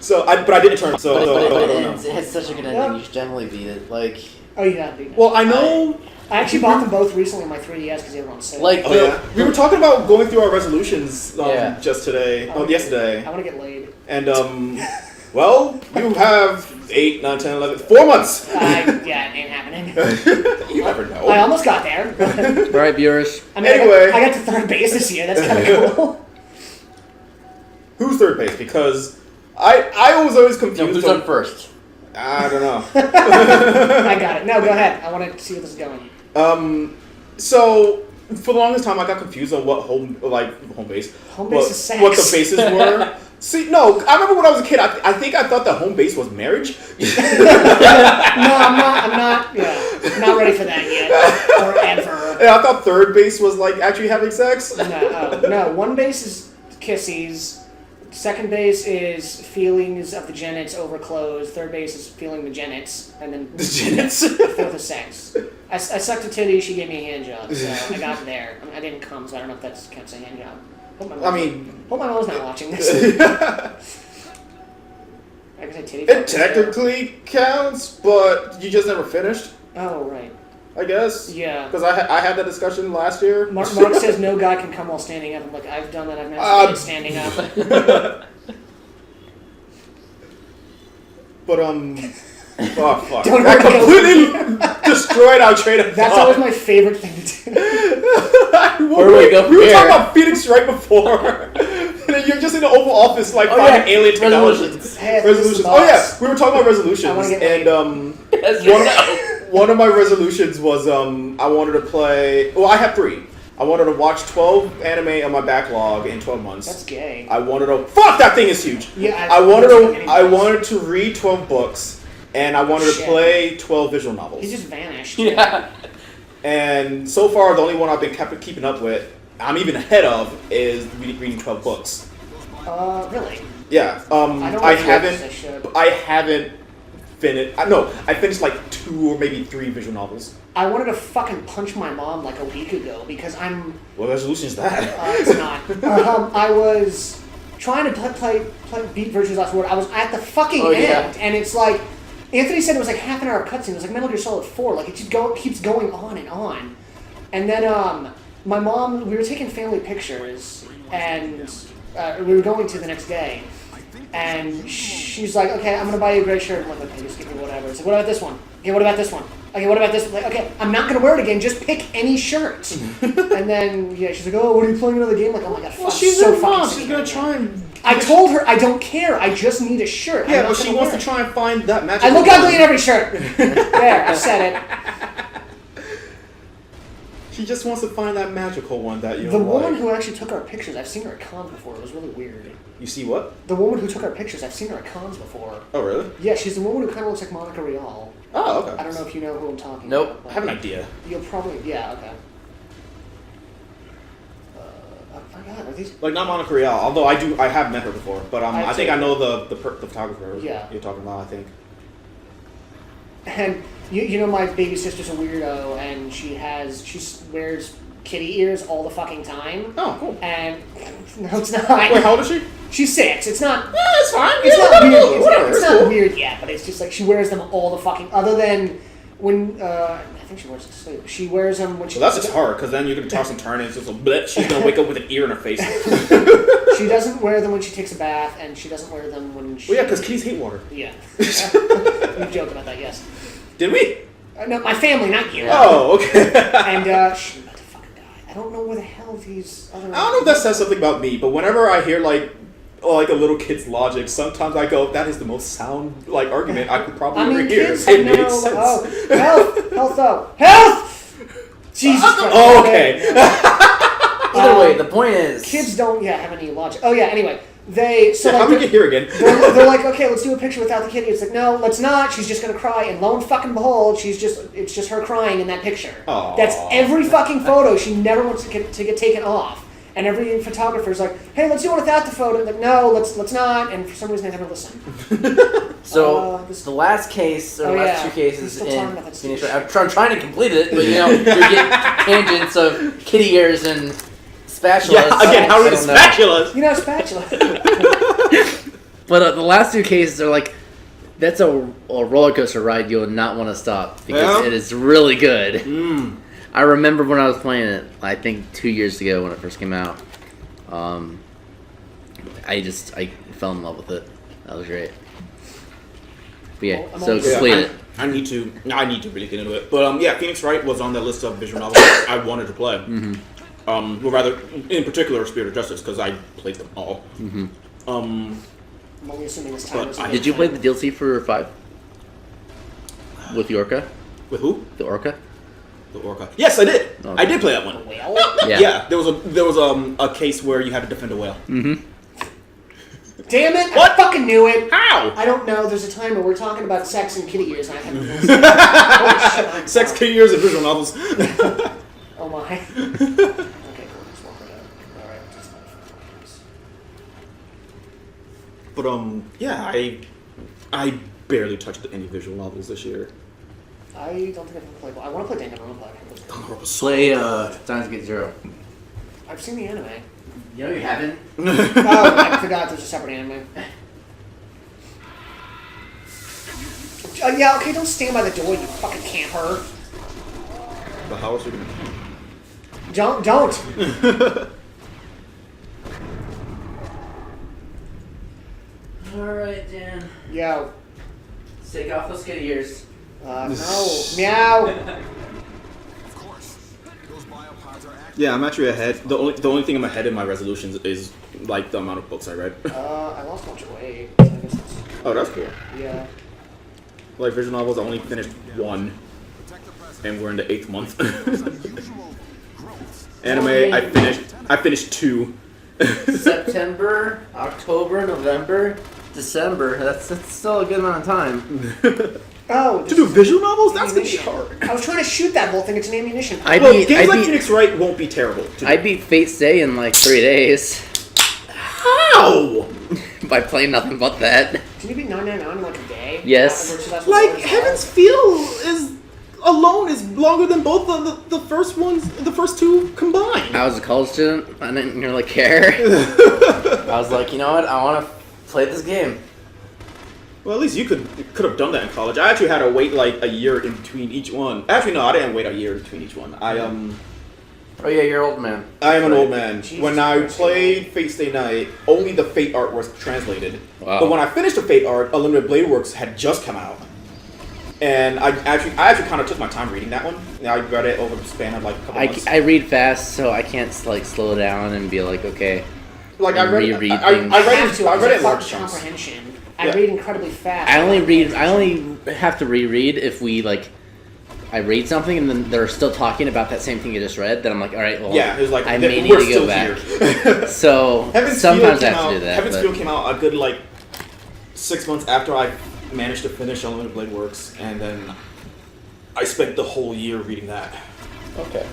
So, but I didn't turn. So, But I it don't know. ends. It has such a good ending. Yeah. You should definitely beat it. Like, Oh, you gotta beat it. Well, I know. I actually bought them both recently on my 3DS because they were on sale. like Oh yeah, we were talking about going through our resolutions Yeah. just today. Yesterday. I want to get laid. And well, you have 8, 9, 10, 11, 4 months. Yeah, it ain't happening. You never know. I almost got there. All right, viewers. I mean, Anyway. I got to third base this year. That's kind of cool. Who's third base? Because I was always confused. No, who's on first? I don't know. I got it. No, go ahead. I want to see where this is going. So for the longest time, I got confused on what home base. Home base is sex. What the bases were. See, no, I remember when I was a kid. I think I thought that home base was marriage. No, I'm not. Yeah, not ready for that yet. Or ever. And I thought third base was like actually having sex. No. One base is kissies. Second base is feelings of the genets over clothes. Third base is feeling the genets, and then The genets. fourth is sex. I sucked a titty. She gave me a hand job, so I got there. I didn't come, so I don't know if that counts as a hand job. Hope my mom's not watching this. I guess I titty. It technically counts, but you just never finished. Oh right. I guess. Yeah. Because I had that discussion last year. Mark says no guy can come while standing up. I'm like, I've done that. I've masturbated standing up. But fuck. Don't I worry, completely destroyed our train of thought. That's always my favorite thing to do. Where do we go from We were here? talking about Phoenix right before. And then you're just in the Oval Office, like, finding alien technology. Resolutions. Hey, Resolutions. Oh yeah, we were talking about resolutions, I wanna get and As you know. one of my resolutions was I wanted to play. Well, I have 3. I wanted to watch 12 anime on my backlog in 12 months. That's gay. I wanted to. Fuck, that thing is huge. Yeah, I wanted to read 12 books, and I wanted to play 12 visual novels. He just vanished. Yeah. And so far, the only one I've been keeping up with, I'm even ahead of, is reading 12 books. Really? Yeah. I haven't finished. No, I finished like 2 or maybe 3 visual novels. I wanted to fucking punch my mom like a week ago because I'm. What resolution is that? It's not. I was trying to play beat Virtue's Last Word. I was at the fucking end, and it's like Anthony said it was like half an hour cutscene. It was like Metal Gear Solid 4. Like it just keeps going on and on. And then my mom, we were taking family pictures, and we were going to the next day. And she's like, okay, I'm going to buy you a gray shirt. I'm like, okay, just give me whatever. It's like, what about this one? Okay, what about this one? Okay, what about this one? Like, okay, I'm not going to wear it again. Just pick any shirt. And then, yeah, she's like, oh, what are you playing another game? Like, oh my god, Well, she's so her mom. fucking She's going to try and... I told her I don't care. I just need a shirt. Yeah, but she wants to try and find that magic. I look ugly in every shirt. There, I said it. She just wants to find that magical one that you The don't woman like. who actually took our pictures, I've seen her at cons before. It was really weird. You see what? The woman who took our pictures, I've seen her at cons before. Oh, really? Yeah, she's the woman who kind of looks like Monica Rial. Oh, okay. I don't know if you know who I'm talking Nope. about. I have an idea. You'll probably, yeah, okay. Oh my god, are these... Like, not Monica Rial, although I have met her before, but I think too. I know the photographer Yeah. you're talking about, I think. And you know my baby sister's a weirdo, and she wears kitty ears all the fucking time. Oh, cool. And no, it's not. Wait, how old is she? She's 6. It's not. Yeah, it's fine. It's Yeah, not weird. whatever, It's it's not cool. weird yet, but it's just like she wears them all the fucking. Other than when I think she wears it to sleep. She wears them when she. Well, that's just hard, because then you're going to toss and turn, and it's just a blip. She's going to wake up with an ear in her face. She doesn't wear them when she takes a bath, and she doesn't wear them when she. Well, yeah, because kitties hate water. Yeah. We joked about that. Yes. Did we? No, my family, not you. Oh, okay. And she's about to fucking die. I don't know where the hell these other. I don't know if that says something about me, but whenever I hear like a little kid's logic, sometimes I go, "That is the most sound argument I could probably ever hear." Kids It have makes sense. Oh, health though. Health. Jesus Christ. Oh, okay. Either way, the point is... Kids don't have any logic. Oh yeah. Anyway, they so Yeah, how like do we get here again? they're like, okay, let's do a picture without the kitty. It's like, no, let's not. She's just gonna cry, and lo and fucking behold, it's just her crying in that picture. Aww. That's every fucking photo. She never wants to get taken off. And every photographer's like, hey, let's do it without the photo. Like, no, let's not. And for some reason, they never listen. So, the last case, or last 2 cases Still in talking about that Phoenix stupid Wright, I'm trying to complete it, but you're getting tangents of kitty ears and spatulas. Yeah, again, how are the I don't know. spatulas? You know, spatula. But the last 2 cases are like, that's a roller coaster ride you'll not want to stop because it is really good. I remember when I was playing it, I think 2 years ago when it first came out. I fell in love with it. That was great. But yeah, Well, so I'm complete it. I need to really get into it. But yeah, Phoenix Wright was on the list of visual novels I wanted to play. Well, rather, in particular, Spirit of Justice, because I played them all. I'm only assuming this time. Did you play the DLC for 5? With the Orca? With who? The Orca? The Orca. Yes, I did. Okay. I did play that one. Whale? Yeah. There was a case where you had to defend a whale. Damn it! What? I fucking knew it. How? I don't know. There's a timer. We're talking about sex and kitty ears, and I haven't. Holy shit! Sex, kitty years, and visual novels. Oh my. Okay, cool. Just walk it out. All right. That's my But yeah, I barely touched any visual novels this year. I don't think I've ever played. I want to play Danganronpa. Play Steins Gate Zero. I've seen the anime. You know you haven't? Oh, I forgot there's a separate anime. Yeah, okay, don't stand by the door, you fucking camper. But how else are you gonna? Don't. Alright, Dan. Yo. Take off those kitty ears. No. Meow. Of course. Those biopods are active. Yeah, I'm actually ahead. The only thing I'm ahead in my resolutions is like the amount of books I read. I lost a bunch of weight. So I guess it's, Oh, that's cool. yeah. Like visual novels, I only finished one, and we're in the 8th month. Unusual growths. Anime, I finished 2. September, October, November, December. That's still a good amount of time. Oh, To do visual novels, that's gonna be ammunition. hard. I was trying to shoot that whole thing. It's an ammunition. Well, games like Phoenix Wright won't be terrible. To do. I beat Fate's Day in like 3 days How? by playing nothing but that. Can you beat 999 in like a day? Yes. That's Like what Heaven's Feel is alone is longer than both the first ones, the first 2 combined. I was a college student. I didn't really care. I was like, you know what? I want to play this game. Well, at least you could have done that in college. I actually had to wait like a year in between each one. Actually, no, I didn't wait a year in between each one. Oh yeah, you're an old man. I am an old man. Jesus When I Christ. played Fate Stay Night, only the Fate art was translated. Wow. But when I finished the Fate art, Unlimited Blade Works had just come out. And I actually kind of took my time reading that one. I read it over the span of like a couple months. I read fast, so I can't like slow down and be like, okay. Like I read, reread I things. read it in large large chunks. comprehension. I Yeah. read incredibly fast. I only have to reread if we like. I read something and then they're still talking about that same thing you just read. Then I'm like, all right, well, Yeah, it was like I may need we're to go still back. here. So Heaven's sometimes Feel I have came to do out- that. Heaven's but- Feel came out a good like 6 months after I managed to finish Unlimited Blade Works, and then I spent the whole year reading that. Okay.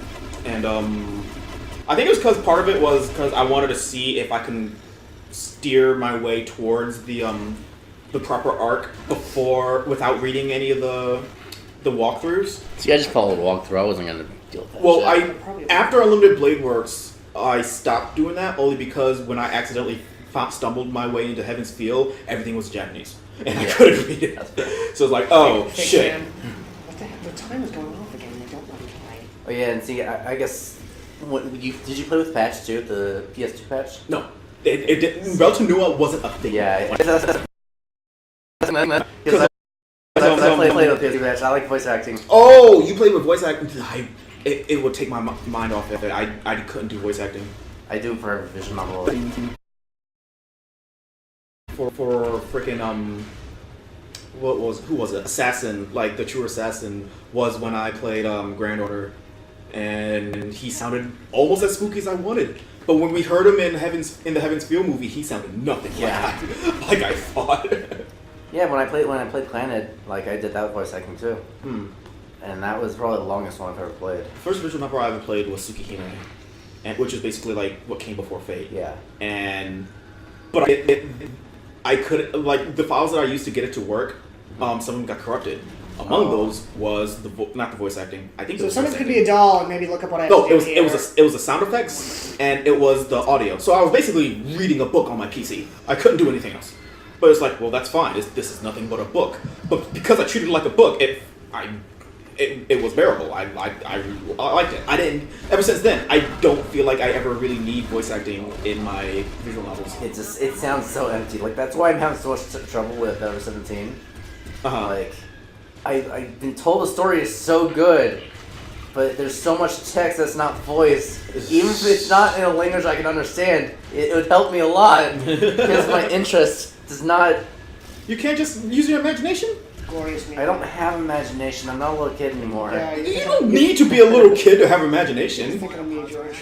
And I think it was because part of it was because I wanted to see if I can steer my way towards the proper arc without reading any of the walkthroughs. See, I just followed a walkthrough. I wasn't gonna deal with that. Well, shit. after Unlimited Blade Works, I stopped doing that only because when I accidentally stumbled my way into Heaven's Feel, everything was Japanese, and I couldn't read it. So it's like, oh Fake shit. fan. What the heck? The time is going off again. I don't know why. Oh yeah, and see, I guess did you play with patch too, the PS2 patch? No, Relta Nua wasn't a thing. Yeah. Because I played with PS2 patch. I like voice acting. Oh, you played with voice acting? It would take my mind off of it. I couldn't do voice acting. I do for visual novel. For freaking who was it? Assassin, like the true assassin was when I played Grand Order, and he sounded almost as spooky as I wanted. But when we heard him in the Heaven's Feel movie, he sounded nothing like I thought. Yeah, when I played Planet, like I did that voice acting too. And that was probably the longest one I've ever played. First visual novel I ever played was Tsukihime, and which is basically like what came before Fate. Yeah. But I couldn't, like, the files that I used to get it to work, some of them got corrupted. Among those was not the voice acting. I think So it was someone voice could acting. be a doll and maybe look up what I have No, to do it was the sound effects and it was the audio. So I was basically reading a book on my PC. I couldn't do anything else. But it's like, well, that's fine. This is nothing but a book. But because I treated it like a book, it was bearable. I liked it. I didn't. Ever since then, I don't feel like I ever really need voice acting in my visual novels. It sounds so empty. Like that's why I'm having so much trouble with Ever 17. Like I've been told the story is so good, but there's so much text that's not voiced. Even if it's not in a language I can understand, it would help me a lot because my interest does not. You can't just use your imagination? Glorious me. I don't have imagination. I'm not a little kid anymore. Yeah, You don't need to be a little kid to have You're imagination. thinking of me, George.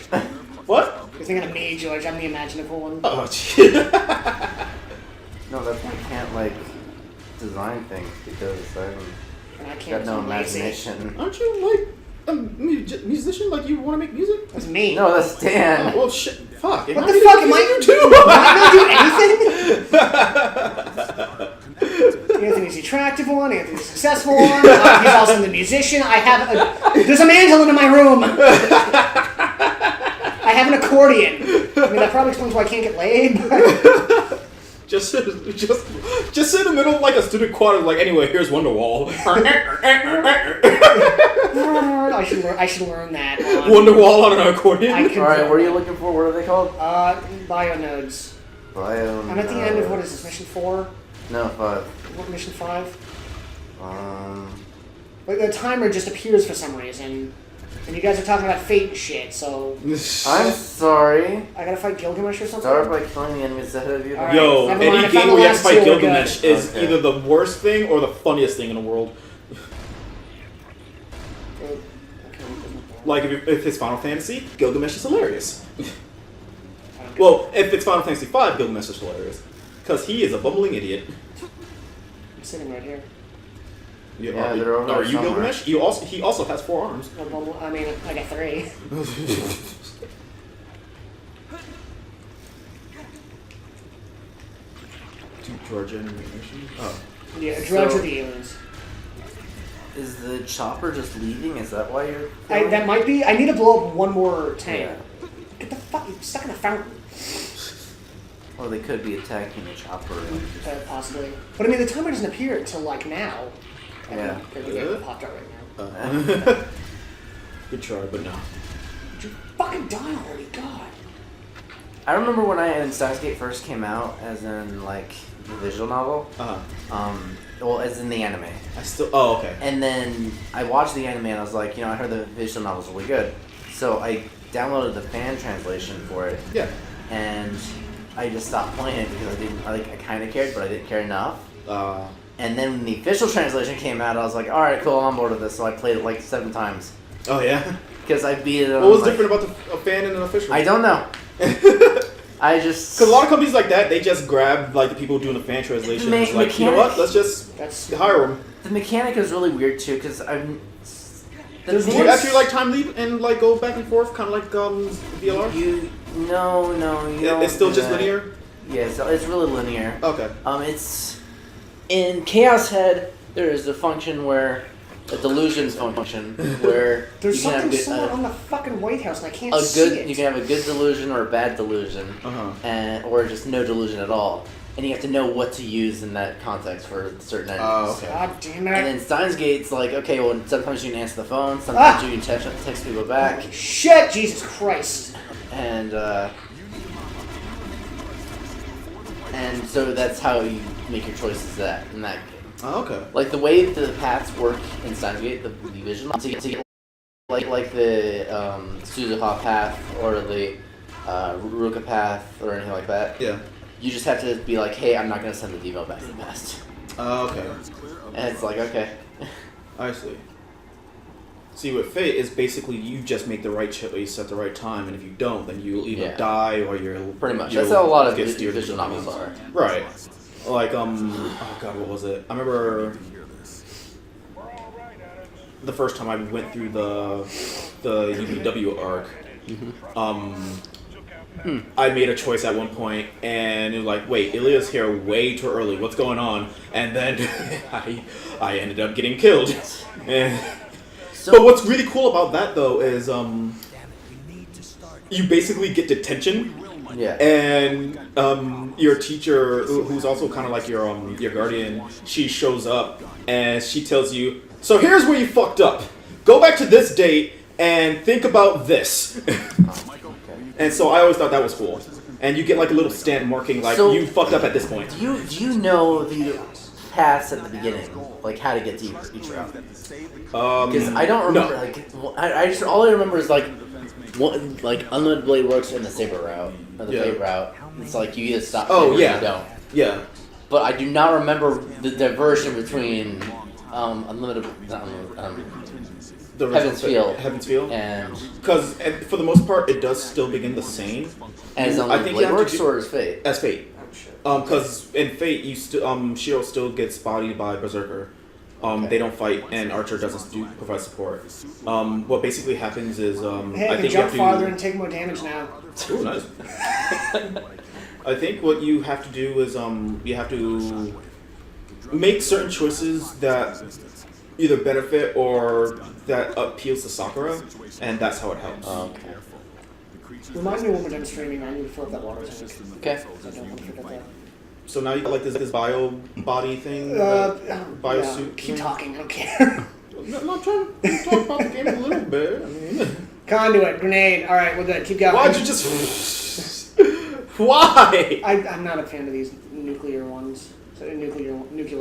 What? You're thinking of me, George. I'm the imaginative one. Oh, shit. No, that's why I can't like design things because And I I've can't got no do lazy. imagination. Aren't you like a musician? Like you want to make music? That's me. No, that's Dan. Well, shit. Fuck. What the fuck? Am I you too? Am I gonna do anything? attractive one, I got the successful one, he's also the musician. There's a mandolin in my room. I have an accordion. I mean, that probably explains why I can't get laid. But... Just sit in the middle of like a student quad. Like, anyway, here's Wonderwall. I should learn that. Wonderwall on an accordion. All right, what are you looking for? What are they called? Bio nodes. Bio. I'm at the end of what is this, mission 4? No, 5. What, mission 5? Like the timer just appears for some reason, and you guys are talking about fate and shit. So I'm sorry. I gotta fight Gilgamesh or something. Start by killing the enemies ahead of you. All right, Yo, never mind, I any found game the where you have to last fight two, we're Gilgamesh good. is either the worst thing or the funniest thing in the world. Like, if it's Final Fantasy, Gilgamesh is hilarious. Well, if it's Final Fantasy V, Gilgamesh is hilarious. Because he is a bumbling idiot. I'm sitting right here. Yeah, they're over are there you somewhere. Gilgamesh? He also has 4 arms. I mean, I got 3. Georgia animation? Oh. Yeah, drugs So- are the aliens. Is the chopper just leaving? Is that why you're? That might be. I need to blow up one more tank. Yeah. Get the fuck! You're stuck in a fountain. Or they could be attacking the chopper. Possibly. But I mean, the timer doesn't appear until like now. Yeah. Because it popped out right now. Good try, but no. Did you fucking die already? God. I remember when Steins Gate first came out, as in like the visual novel. Well, as in the anime. Oh, okay. And then I watched the anime and I was like, I heard the visual novel's really good. So I downloaded the fan translation for it. Yeah. And I just stopped playing it because I kind of cared, but I didn't care enough. And then when the official translation came out, I was like, all right, cool, I'm on board with this. So I played it like 7 times. Oh, yeah? Because I beat it on, What was different about a fan and an official? I don't know. I just... Because a lot of companies like that, they just grab like the people doing the fan translation and it's like, you know what, let's just hire them. The mechanic is really weird too, because I'm... Do you actually like time leap and like go back and forth, kind of like VLR? No, you don't It's still do just that. linear? Yeah, it's really linear. Okay. It's... In Chaos Head, there is a function where... A delusion function where There's you can something have somewhere on the fucking White House and I can't a see good. it. You can have a good delusion or a bad delusion, or just no delusion at all, and you have to know what to use in that context for certain enemies. Oh, okay. God damn it. And then Steins Gate's like, okay, well, sometimes you can answer the phone, sometimes you can text people back, Shit, Jesus Christ. and so that's how you make your choices in that game. Oh, okay. Like the way the paths work in Steins Gate, the vision, to get like the Suzuha path or the Ruka path or anything like that. Yeah. You just have to be like, hey, I'm not gonna send the devo back to the past. Oh, okay. And it's like, okay. I see. See, with Fate is basically you just make the right choice at the right time, and if you don't, then you'll either die or you'll... Pretty much. That's how a lot of get steered visual into novels are. Right. Like, oh god, what was it? I remember the first time I went through the UBW arc. I made a choice at one point, and it was like, wait, Ilya's here way too early. What's going on? And then I ended up getting killed. But what's really cool about that though is you basically get detention. Yeah. And your teacher, who's also kind of like your guardian, she shows up and she tells you, so here's where you fucked up. Go back to this date and think about this. And so I always thought that was cool. And you get like a little stamp marking like So, you fucked up at this point. Do you know the paths at the beginning, like how to get to each route? Because I don't remember. No. Like I just all I remember is like Unlimited Blade works in the saber route or the fate route. It's like you either stop or you don't. Yeah. But I do not remember the diversion between Unlimited, Heaven's Feel, and because for the most part it does still begin the same. as Unlimited Blade works or as Fate. As Fate. Because in Fate you still Shiro still gets bodied by Berserker. They don't fight, and Archer doesn't provide support. What basically happens is Hey, I can jump farther and take more damage now. Ooh, nice. I think what you have to do is you have to make certain choices that either benefit or that appeals to Sakura, and that's how it helps. Okay. Remind me when we're done streaming, I need to fill up that water tank. Okay. I don't want to forget that. So now you got like this bio body thing, bio Yeah, suit. keep thing? talking, I don't care. I'm trying to talk about the game a little bit. I mean, Conduit, grenade. All right, we're good. Keep going. why'd you just? Why? I'm not a fan of these nuclear ones. So nuclear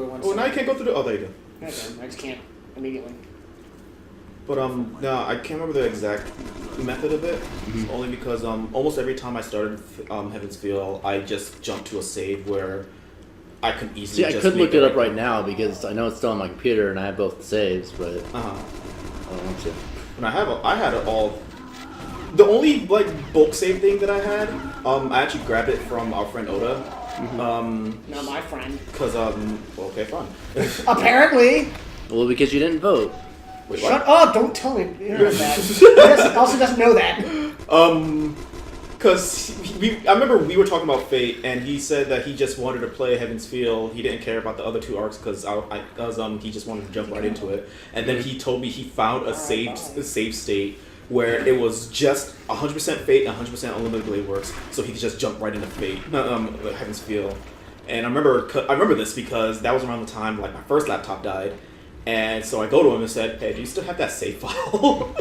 ones. Well, now you can't go through the. Oh, there you go. Okay, I just can't immediately. But no, I can't remember the exact method of it. Only because almost every time I started Heaven's Feel, I just jumped to a save where I could easily. See, I just could make look it up right right now because I know it's still on my computer and I have both saves, but I don't want to. And I had it all. The only like bulk save thing that I had, I actually grabbed it from our friend Oda. Not my friend. Cause okay, fine. Apparently. Well, because you didn't vote. Wait, Shut what? up! Don't tell me. You know that. He also doesn't know that. Cause I remember we were talking about Fate, and he said that he just wanted to play Heaven's Feel. He didn't care about the other two arcs because he just wanted to jump right into it. And then he told me he found a save state where it was just 100% Fate and 100% Unlimited Blade Works, so he could just jump right into Fate, Heaven's Feel. And I remember this because that was around the time like my first laptop died, and so I go to him and said, "Hey, do you still have that save file?"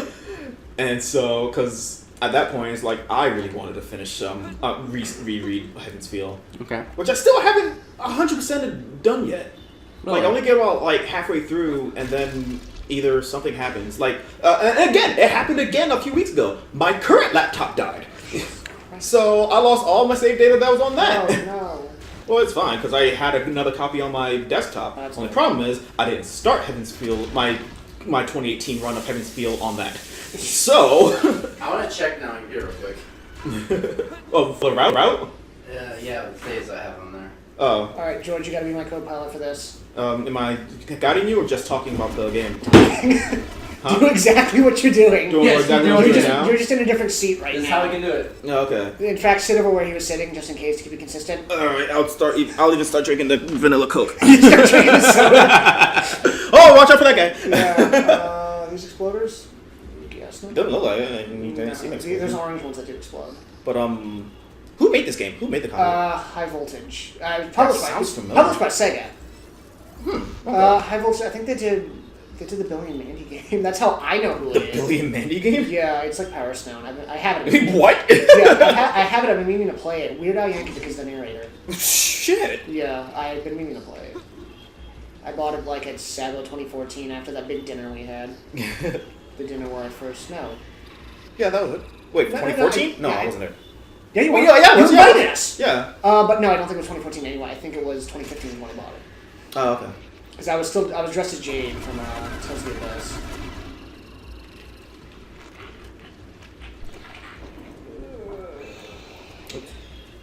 And so, because at that point it's like I really wanted to finish reread Heaven's Feel, Okay. which I still haven't 100% done yet. Like I only get about like halfway through, and then either something happens. Like and again, it happened again a few weeks ago. My current laptop died, so I lost all my save data that was on that. Oh no. Well, it's fine because I had another copy on my desktop. That's Only fine. problem is I didn't start Heaven's Feel my 2018 run of Heaven's Feel on that. So I want to check now here real quick. oh, for the route? Yeah, the saves I have on there. Oh, All right, George, you got to be my co-pilot for this. am I guiding you or just talking about the game? Do exactly what you're doing. Doing Yes, exactly you're what doing you're it doing now? You're just in a different seat right This is now. how we can do it. Yeah, okay. In fact, sit over where he was sitting, just in case to keep it consistent. All right, I'll even start drinking the vanilla Coke. Start drinking the soda. Oh, watch out for that guy. Yeah, these exploders? Yes. No? Doesn't look like it. You No, didn't see me. there's orange ones that do explode. But who made this game? Who made the Conduit? High voltage. Published sounds familiar. Published by Sega. Okay. High voltage. I think they did the Billy and Mandy game. That's how I know who The it is. Billy and Mandy game? Yeah, it's like Power Stone. I have it. What? Yeah, I have it. I've been meaning to play it. Weird Al Yankovic is the narrator. Shit. Yeah, I've been meaning to play it. I bought it like at Sabo 2014 after that big dinner we had. The dinner where I first know. Yeah, that was it. Wait, No, 2014? No, yeah, I wasn't there. Yeah, you Oh, were. yeah, you was, invited yeah. us. Yeah. But no, I don't think it was 2014 anyway. I think it was 2015 when I bought it. Oh, okay. Because I was dressed as Jade from Tales of the Abyss.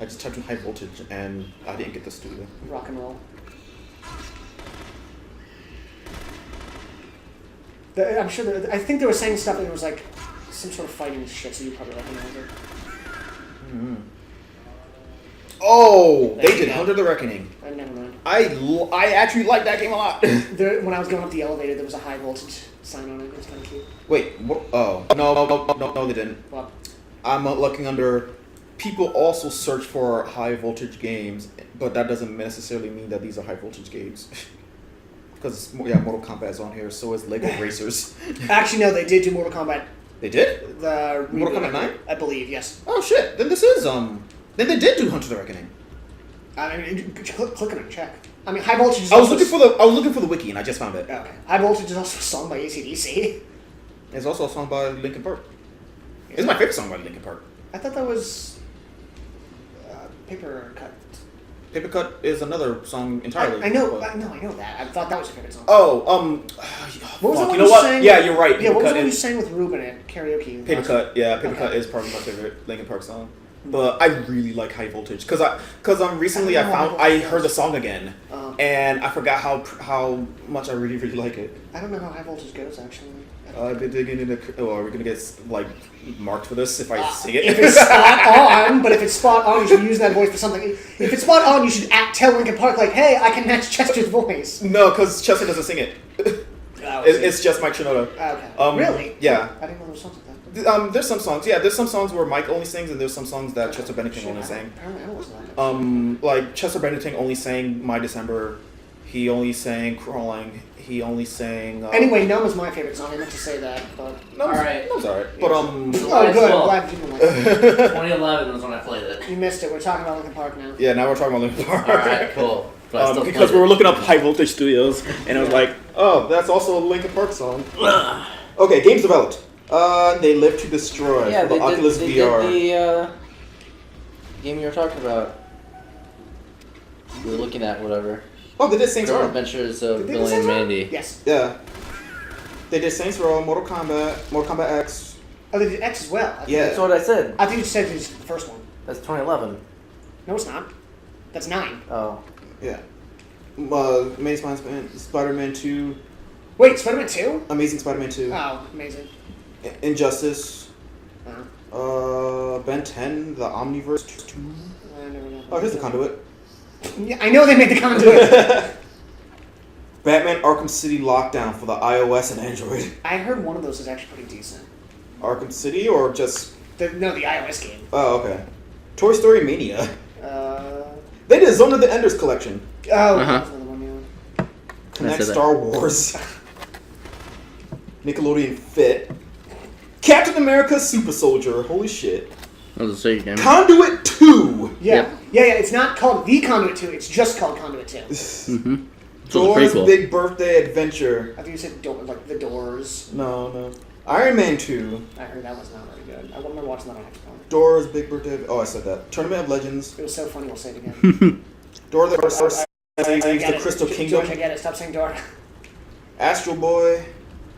I just typed in high voltage and I didn't get the studio. Rock and roll. I'm sure I think they were saying stuff that it was like some sort of fighting shit, so you probably recognize it. Oh, There they you did go. Hunter the Reckoning. Never mind. I actually like that game a lot. When I was going up the elevator, there was a high voltage sign on it. It was kind of cute. Wait, what? Oh, no, they didn't. Well, I'm looking under. People also search for high voltage games, but that doesn't necessarily mean that these are high voltage games. Because Mortal Kombat is on here, so is Lego Racers. actually, no, they did do Mortal Kombat. They did? The Mortal reboot, Kombat 9? I believe, yes. Oh shit! Then this is Then they did do Hunter the Reckoning. I mean, click on it, check. I mean, high voltage is I was also looking for the wiki and I just found it. Okay. High voltage is also a song by AC/DC. It's also a song by Linkin Park. It's my favorite song by Linkin Park. I thought that was Paper Cut. Paper Cut is another song entirely. I know but- that. I thought that was your favorite song. Oh, What was the fuck, one you know what? sang? Yeah, you're right. Yeah, what was the Cut one you is- sang with Ruben at karaoke? Paper last Cut, yeah, Paper Okay. Cut is probably my favorite Linkin Park song. But I really like High Voltage because recently I don't know I how heard the song again Oh. and I forgot how much I really like it. I don't know how high voltage goes actually. I've been digging into. Oh, are we gonna get like marked for this if I sing it? If it's spot on, but if it's spot on, you should use that voice for something. If it's spot on, you should tell Linkin Park like, "Hey, I can match Chester's voice." No, because Chester doesn't sing it. It's just Mike Shinoda. Okay. Really? Yeah. I didn't know there was songs like that. There's some songs. Yeah, there's some songs where Mike only sings, and there's some songs that Chester Bennington only sang. Apparently, I don't listen to that. Like Chester Bennington only sang "My December." He only sang "Crawling." He only sang. Anyway, Numb is my favorite song. I meant to say that, but Alright. That was alright. But oh, good. I'm glad you didn't like it. 2011 was when I played it. You missed it. We're talking about Linkin Park now. Yeah, now we're talking about Linkin Park. Alright, cool. But I still Because played we were it. looking up High Voltage Studios, and I was like, oh, that's also a Linkin Park song. Okay, games developed. They Live to Destroy Yeah, for the Oculus they VR. did the game you were talking about. We were looking at whatever. Oh, they did Saints Girl Row. Adventures of Did they do Billy and Saints Row? Mandy. Yes. Yeah. They did Saints Row, Mortal Kombat X. Oh, they did X as well. Yeah. That's what I said. I think you said it was the first one. That's 2011. No, it's not. That's 9. Oh. Yeah. Amazing Spider-Man 2. Wait, Spider-Man 2? Amazing Spider-Man 2. Oh, amazing. Injustice. Uh-huh. Ben 10, the Omniverse 2. I never know. Oh, here's the Conduit. Yeah, I know they made the Conduit. Batman Arkham City Lockdown for the iOS and Android. I heard one of those is actually pretty decent. Arkham City or just... The iOS game. Oh, okay. Toy Story Mania. Uh... They did Zone of the Enders collection. Oh, Uh-huh. that's another one, yeah. Connect said that. Star Wars. Nickelodeon Fit. Captain America Super Soldier. Holy shit. That was a sweet game. Conduit 2. Yeah. Yeah, it's not called The Conduit 2, it's just called Conduit 2. Mm-hmm. Doors prequel. Big Birthday Adventure. I think you said like The Doors. No. Iron Man 2. I heard that was not very good. I remember watching that on Xbox. Doors Big Birthday... Oh, I said that. Tournament of Legends. It was so funny, we'll say it again. Door of the First... I The get it. Crystal George, Kingdom. I get it. Stop saying door. Astro Boy.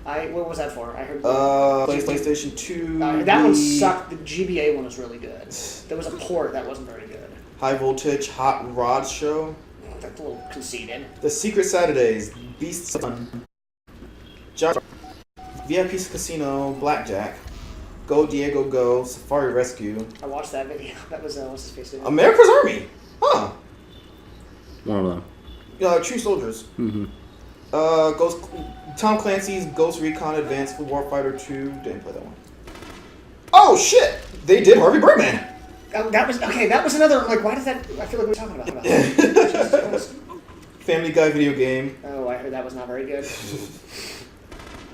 What was that for? I heard. PlayStation 2. That one Wii, sucked. The GBA one was really good. There was a port that wasn't very good. High Voltage Hot Rod Show. That's a little conceited. The Secret Saturdays. Beast Sun. VIP Casino. Blackjack. Go Diego Go. Safari Rescue. I watched that video. That was what's his face? Video. America's Army. Huh. One of them. True Soldiers. Mm-hmm. Tom Clancy's Ghost Recon Advanced Warfighter 2. Didn't play that one. Oh shit! They did Harvey Birdman. That was okay. That was another like. Why does that? I feel like we're talking about that. Jesus Christ. Family Guy video game. Oh, I heard that was not very good.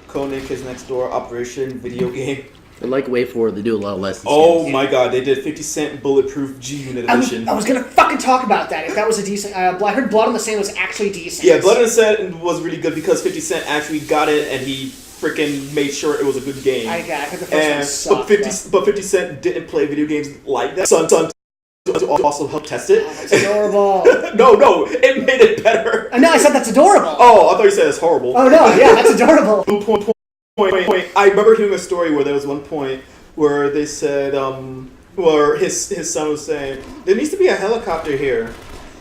Codename Kids Next Door Operation video game. They're like Way Forward. They do a lot of licensing. Oh my god, they did 50 Cent Bulletproof G-Unit Edition. I was gonna fucking talk about that. If that was a decent, I heard Blood on the Sand was actually decent. Yeah, Blood on the Sand was really good because 50 Cent actually got it and he freaking made sure it was a good game. I heard the first one sucked. But 50 Cent didn't play video games like that. Son to also help test it. Oh, that's adorable. No, it made it better. No, I said that's adorable. Oh, I thought you said it's horrible. Oh no, yeah, that's adorable. Point. I remember hearing a story where there was one point where they said, where his son was saying, there needs to be a helicopter here.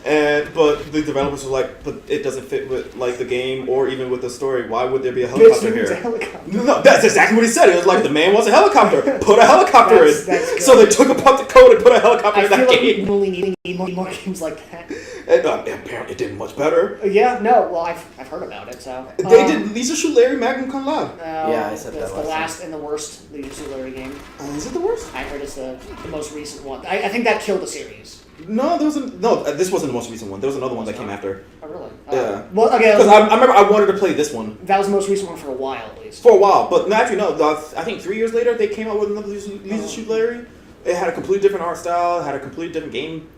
But the developers were like, but it doesn't fit with like the game or even with the story. Why would there be a helicopter here? A helicopter. No, that's exactly what he said. It was like the man wants a helicopter. Put a helicopter in. That's good. So they took apart the code and put a helicopter I in feel that like game. we really need more games like that. And apparently it did much better. Yeah, no, well, I've heard about it, so. They did Lisa Shoot Larry Magnum Cum Laude. Yeah, I said that That's the last last and the worst Lisa Larry game. Is it the worst? I heard it's the most recent one. I think that killed the series. No, this wasn't the most recent one. There was another one that came after. Oh, really? Yeah. Well, okay. Because I remember I wanted to play this one. That was the most recent one for a while, at least. For a while, but actually no. I think 3 years later they came out with another Lisa Shoot Larry. It had a completely different art style. It had a completely different game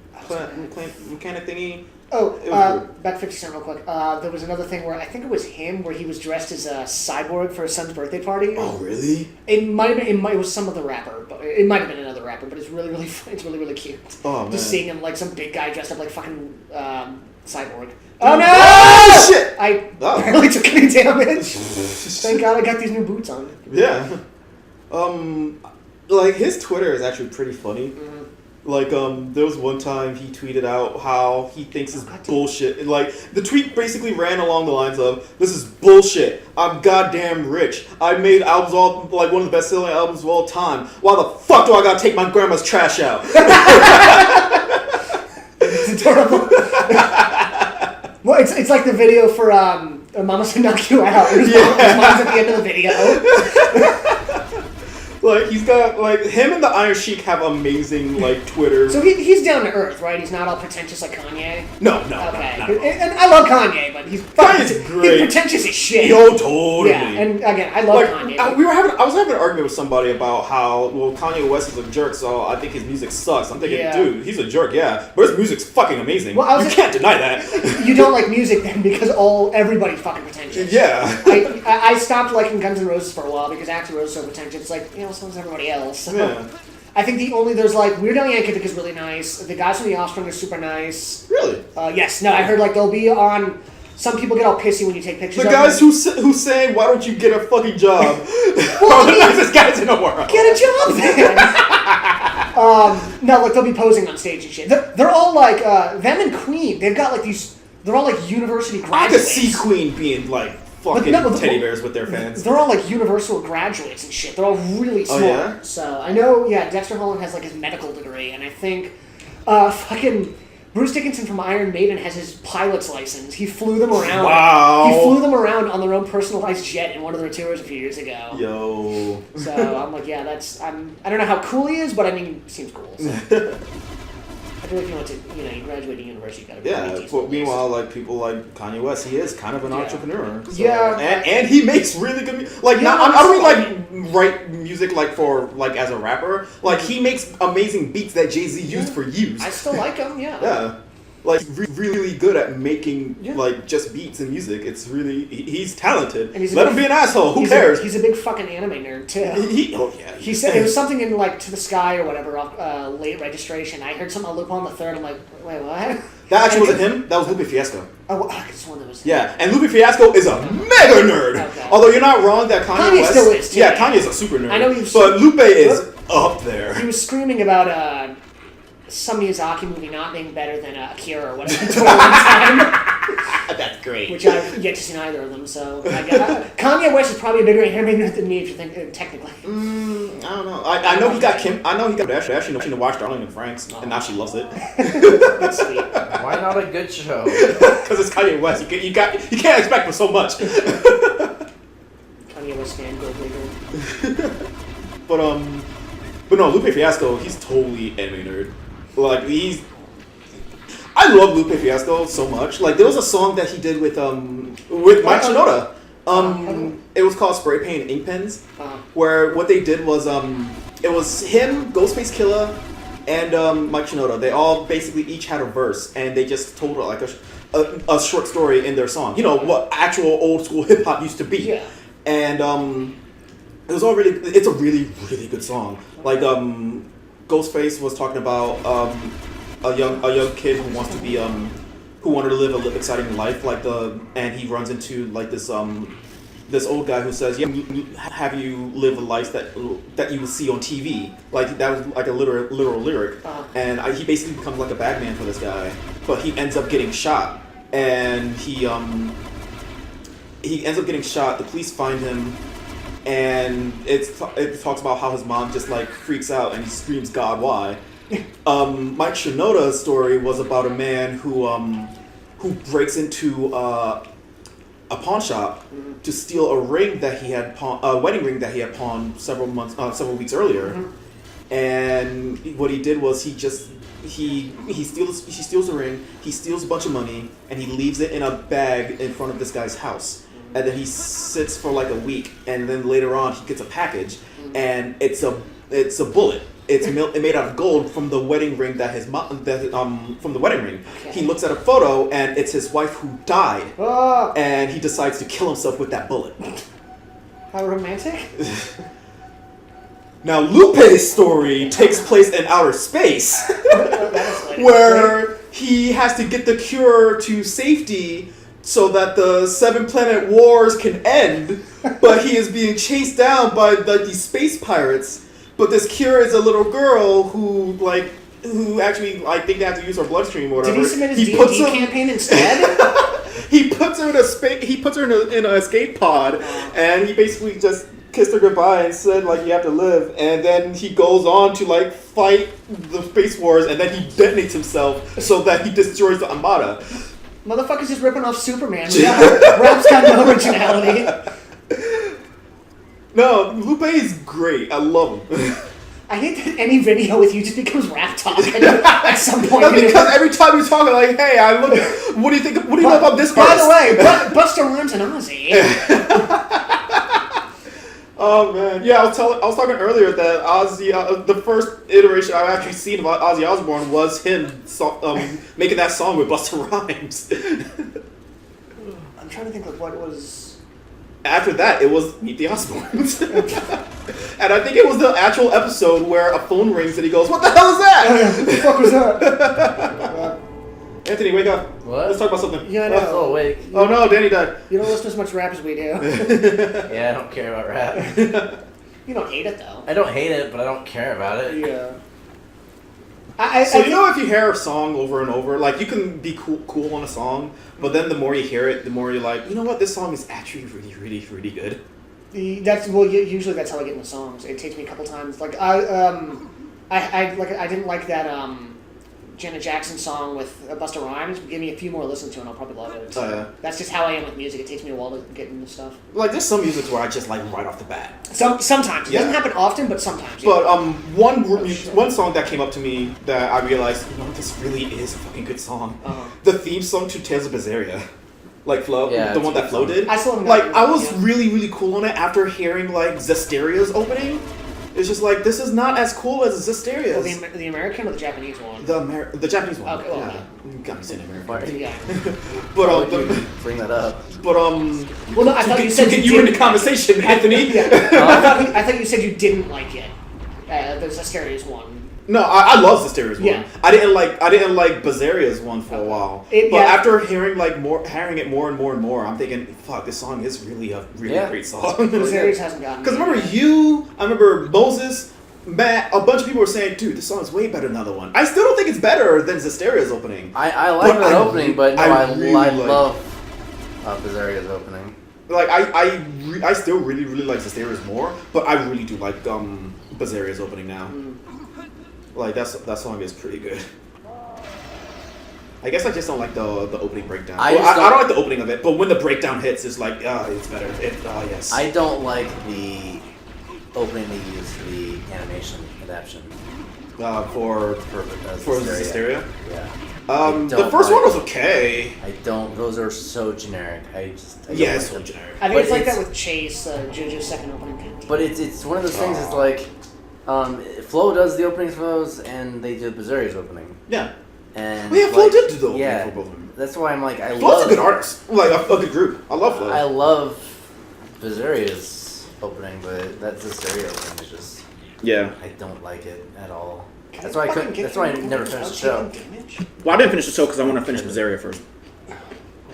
mechanic thingy. Oh, It was back to 50 Cent real quick. There was another thing where I think it was him where he was dressed as a cyborg for his son's birthday party. Oh really? It might have been. It was some other rapper, but it might have been another rapper. But it's really cute. Oh man. Just seeing him like some big guy dressed up like fucking cyborg. Oh no! Oh shit! I barely took any damage. Thank God I got these new boots on. Yeah. Like his Twitter is actually pretty funny. Mm-hmm. Like, there was one time he tweeted out how he thinks is bullshit. And, like, the tweet basically ran along the lines of, "This is bullshit. I'm goddamn rich. I made albums all, like, one of the best-selling albums of all time. Why the fuck do I gotta take my grandma's trash out?" It's adorable. Well, it's like the video for Mama Said Knock You Out. His mom's at the end of the video. Like, he's got, like, him and the Iron Sheik have amazing, like, Twitter. So he's down to earth, right? He's not all pretentious like Kanye? No. Okay. Not at all. And I love Kanye, but he's Kanye's great. He's pretentious as shit. Yo, totally. Yeah, and again, I love Kanye. I was having an argument with somebody about how, well, Kanye West is a jerk, so I think his music sucks. I'm thinking, dude, he's a jerk, yeah, but his music's fucking amazing. Well, you can't deny that. You don't like music then because everybody's fucking pretentious. Yeah. I stopped liking Guns N' Roses for a while because Axl Rose is so pretentious. It's like, so is everybody else. So Yeah. I think there's like Weird Al Yankovic is really nice. The guys from The Offspring are super nice. Really? Yes. No, I heard like they'll be on. Some people get all pissy when you take pictures. The of guys them. who say, "Why don't you get a fucking job?" Well, the nicest guys in the world. Get a job then. No, like they'll be posing on stage and shit. They're all like them and Queen. They've got like these. They're all like university I graduates. could see Queen being like fucking teddy bears with their fans. They're all like universal graduates and shit. They're all really smart. Oh, yeah? So I know, Dexter Holland has like his medical degree, and I think fucking Bruce Dickinson from Iron Maiden has his pilot's license. He flew them around. Wow. He flew them around on their own personalized jet in one of their tours a few years ago. Yo. So I'm like, I don't know how cool he is, but I mean, seems cool. So. I feel like you you graduated university, you gotta be But meanwhile, like people like Kanye West, he is kind of an entrepreneur. So. Yeah. And he makes really good music. Like, I don't mean like write music like for like as a rapper. Like, he makes amazing beats that Jay-Z used for years. I still like him, yeah. Yeah. Like, really good at making like just beats and music. It's really he's talented. And let him be an asshole. Who cares? He's a big fucking anime nerd too. He said it was something in like To the Sky or whatever. Late registration. I heard something on Lupin the Third. I'm like, wait, what? That actually wasn't him. That was Lupe Fiasco. Oh, it's one that was. Yeah, and Lupe Fiasco is a mega nerd. Okay. Although you're not wrong that Kanye West still is too. Yeah, Kanye's a super nerd. I know but Lupe is up there. He was screaming about some Miyazaki movie not being better than Akira or whatever. One time. That's great. Which I've yet to see either of them. So Kanye West is probably a bigger anime nerd than me, if you think technically. I don't know. I know he got Kim. I know he got Ashley to watch Darling and Franks, and now she loves it. That's sweet. Why not a good show? Because it's Kanye West. You can't expect for so much. Kanye West fan, Gold Digger. But no, Lupe Fiasco, he's totally anime nerd. Like, I love Lupe Fiasco so much. Like, there was a song that he did with Mike Shinoda. It was called Spray Paint Ink Pens. Where what they did was it was him, Ghostface Killah, and Mike Shinoda. They all basically each had a verse, and they just told like a short story in their song. You know what actual old school hip hop used to be. Yeah. And it's a really good song. Like Ghostface was talking about a young kid who wants to be who wanted to live a exciting life, and he runs into like this old guy who says, have you live a life that you would see on TV? Like, that was like a literal lyric. And he basically becomes like a bagman for this guy, but he ends up getting shot, and he ends up getting shot. The police find him, and it talks about how his mom just like freaks out and he screams, "God, why?" Mike Shinoda's story was about a man who breaks into a pawn shop to steal a ring that he had a wedding ring that he had pawned several weeks earlier. And what he did was he steals the ring, he steals a bunch of money, and he leaves it in a bag in front of this guy's house. And then he sits for like a week, and then later on he gets a package, and it's a bullet. It's made out of gold from the wedding ring from the wedding ring. Okay. He looks at a photo, and it's his wife who died, and he decides to kill himself with that bullet. How romantic! Now Lupe's story takes place in outer space, where he has to get the cure to safety so that the 7-planet wars can end, but he is being chased down by these space pirates. But this cure is a little girl who, like, who actually I think they have to use her bloodstream or whatever. Did he submit his he D&D puts him, campaign instead? he puts her in in an escape pod, and he basically just kissed her goodbye and said like you have to live, and then he goes on to like fight the space wars, and then he detonates himself so that he destroys the Armada. Motherfucker's just ripping off Superman. Yeah, Rob's got no originality. No, Lupe is great. I love him. I hate that any video with you just becomes rap talk at some point. That's because every time you're talking, like, hey, I look. What do you think? What do you know about this By artist? the way, Busta Rhymes and Ozzy. Oh man, yeah, I was talking earlier that Ozzy, the first iteration I've actually seen about Ozzy Osbourne was him making that song with Busta Rhymes. I'm trying to think of what was. After that, it was Meet the Osbournes. And I think it was the actual episode where a phone rings and he goes, "What the hell is that?" What the fuck was that? Anthony, wake up. What? Let's talk about something. Yeah, I I'm know. still awake. Oh no, Danny died. You don't listen to as much rap as we do. Yeah, I don't care about rap. You don't hate it though. I don't hate it, but I don't care about it. Yeah. So you know, if you hear a song over and over, like you can be cool on a song, but then the more you hear it, the more you're like, you know what, this song is actually really, really, really good. Usually that's how I get into songs. It takes me a couple times. Like I didn't like that Janet Jackson song with Busta Rhymes. Give me a few more to listen to and I'll probably love it. Oh yeah. That's just how I am with music. It takes me a while to get into stuff. Like there's some music where I just like right off the bat. Sometimes it Yeah. doesn't happen often, but sometimes. But one song that came up to me that I realized, you know, this really is a fucking good song. Uh-huh. The theme song to Tales of Berseria. Like Flo, Yeah, the it's one a that good Flo song. did. I still haven't like gotten I it, was yeah. really, really cool on it after hearing like Zesteria's opening. It's just like this is not as cool as Zesteria's. Well, the American or the Japanese one? The Japanese one. Okay, well, yeah. You got me saying American. Why- Yeah. But Why would you bring that up? Well, no, I thought you said to get you you in the didn't- conversation, Anthony. Yeah. I thought you said you didn't like it. The Zesteria's one. No, I love Zesteria's one. Yeah. I didn't like Berseria one for a while. But after hearing it more and more, I'm thinking, fuck, this song is really a great song. Zesteria's hasn't gotten. Because I remember Moses, Matt, a bunch of people were saying, dude, this song is way better than the other one. I still don't think it's better than Zesteria's opening. I like that opening, but no, I really love Berserier's opening. Like I still really like Zesteria's more, but I really do like Berserier's opening now. Like that song is pretty good. I guess I just don't like the opening breakdown. I don't like the opening of it, but when the breakdown hits, it's like it's better. Yes. I don't like the opening they use for the animation adaptation. For Zesteria. Yeah. The first one was okay. Those are so generic. I don't Yeah, like it's so them. generic. I think But it's like it's- that with Chase, JoJo's second opening. But it's one of those things. It's like Flo does the openings for those, and they do Berserier's opening. Yeah. And Flo did do the opening yeah, for both of them. That's why I'm like Flo's a good artist. Like a good group. I love Flo. I love Berserier's opening, but that's the stereo opening is just I don't like it at all. That's why I couldn't. That's why I never finished the show. Well, I didn't finish the show because I want to finish Berseria first.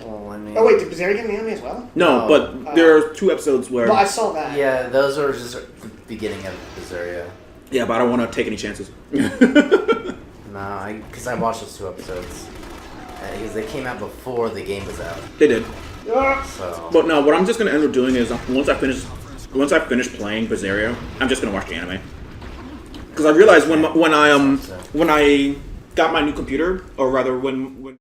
Well, I mean. Oh wait, did Berseria get an anime as well? No, Oh. but there are 2 episodes where. Well, I saw that. Yeah, those are just the beginning of Berseria. Yeah, but I don't want to take any chances. No, because I watched those 2 episodes. Because they came out before the game was out. They did. So. But no, what I'm just gonna end up doing is once I finish playing Berseria, I'm just gonna watch the anime. Because I realized when I got my new computer, or rather when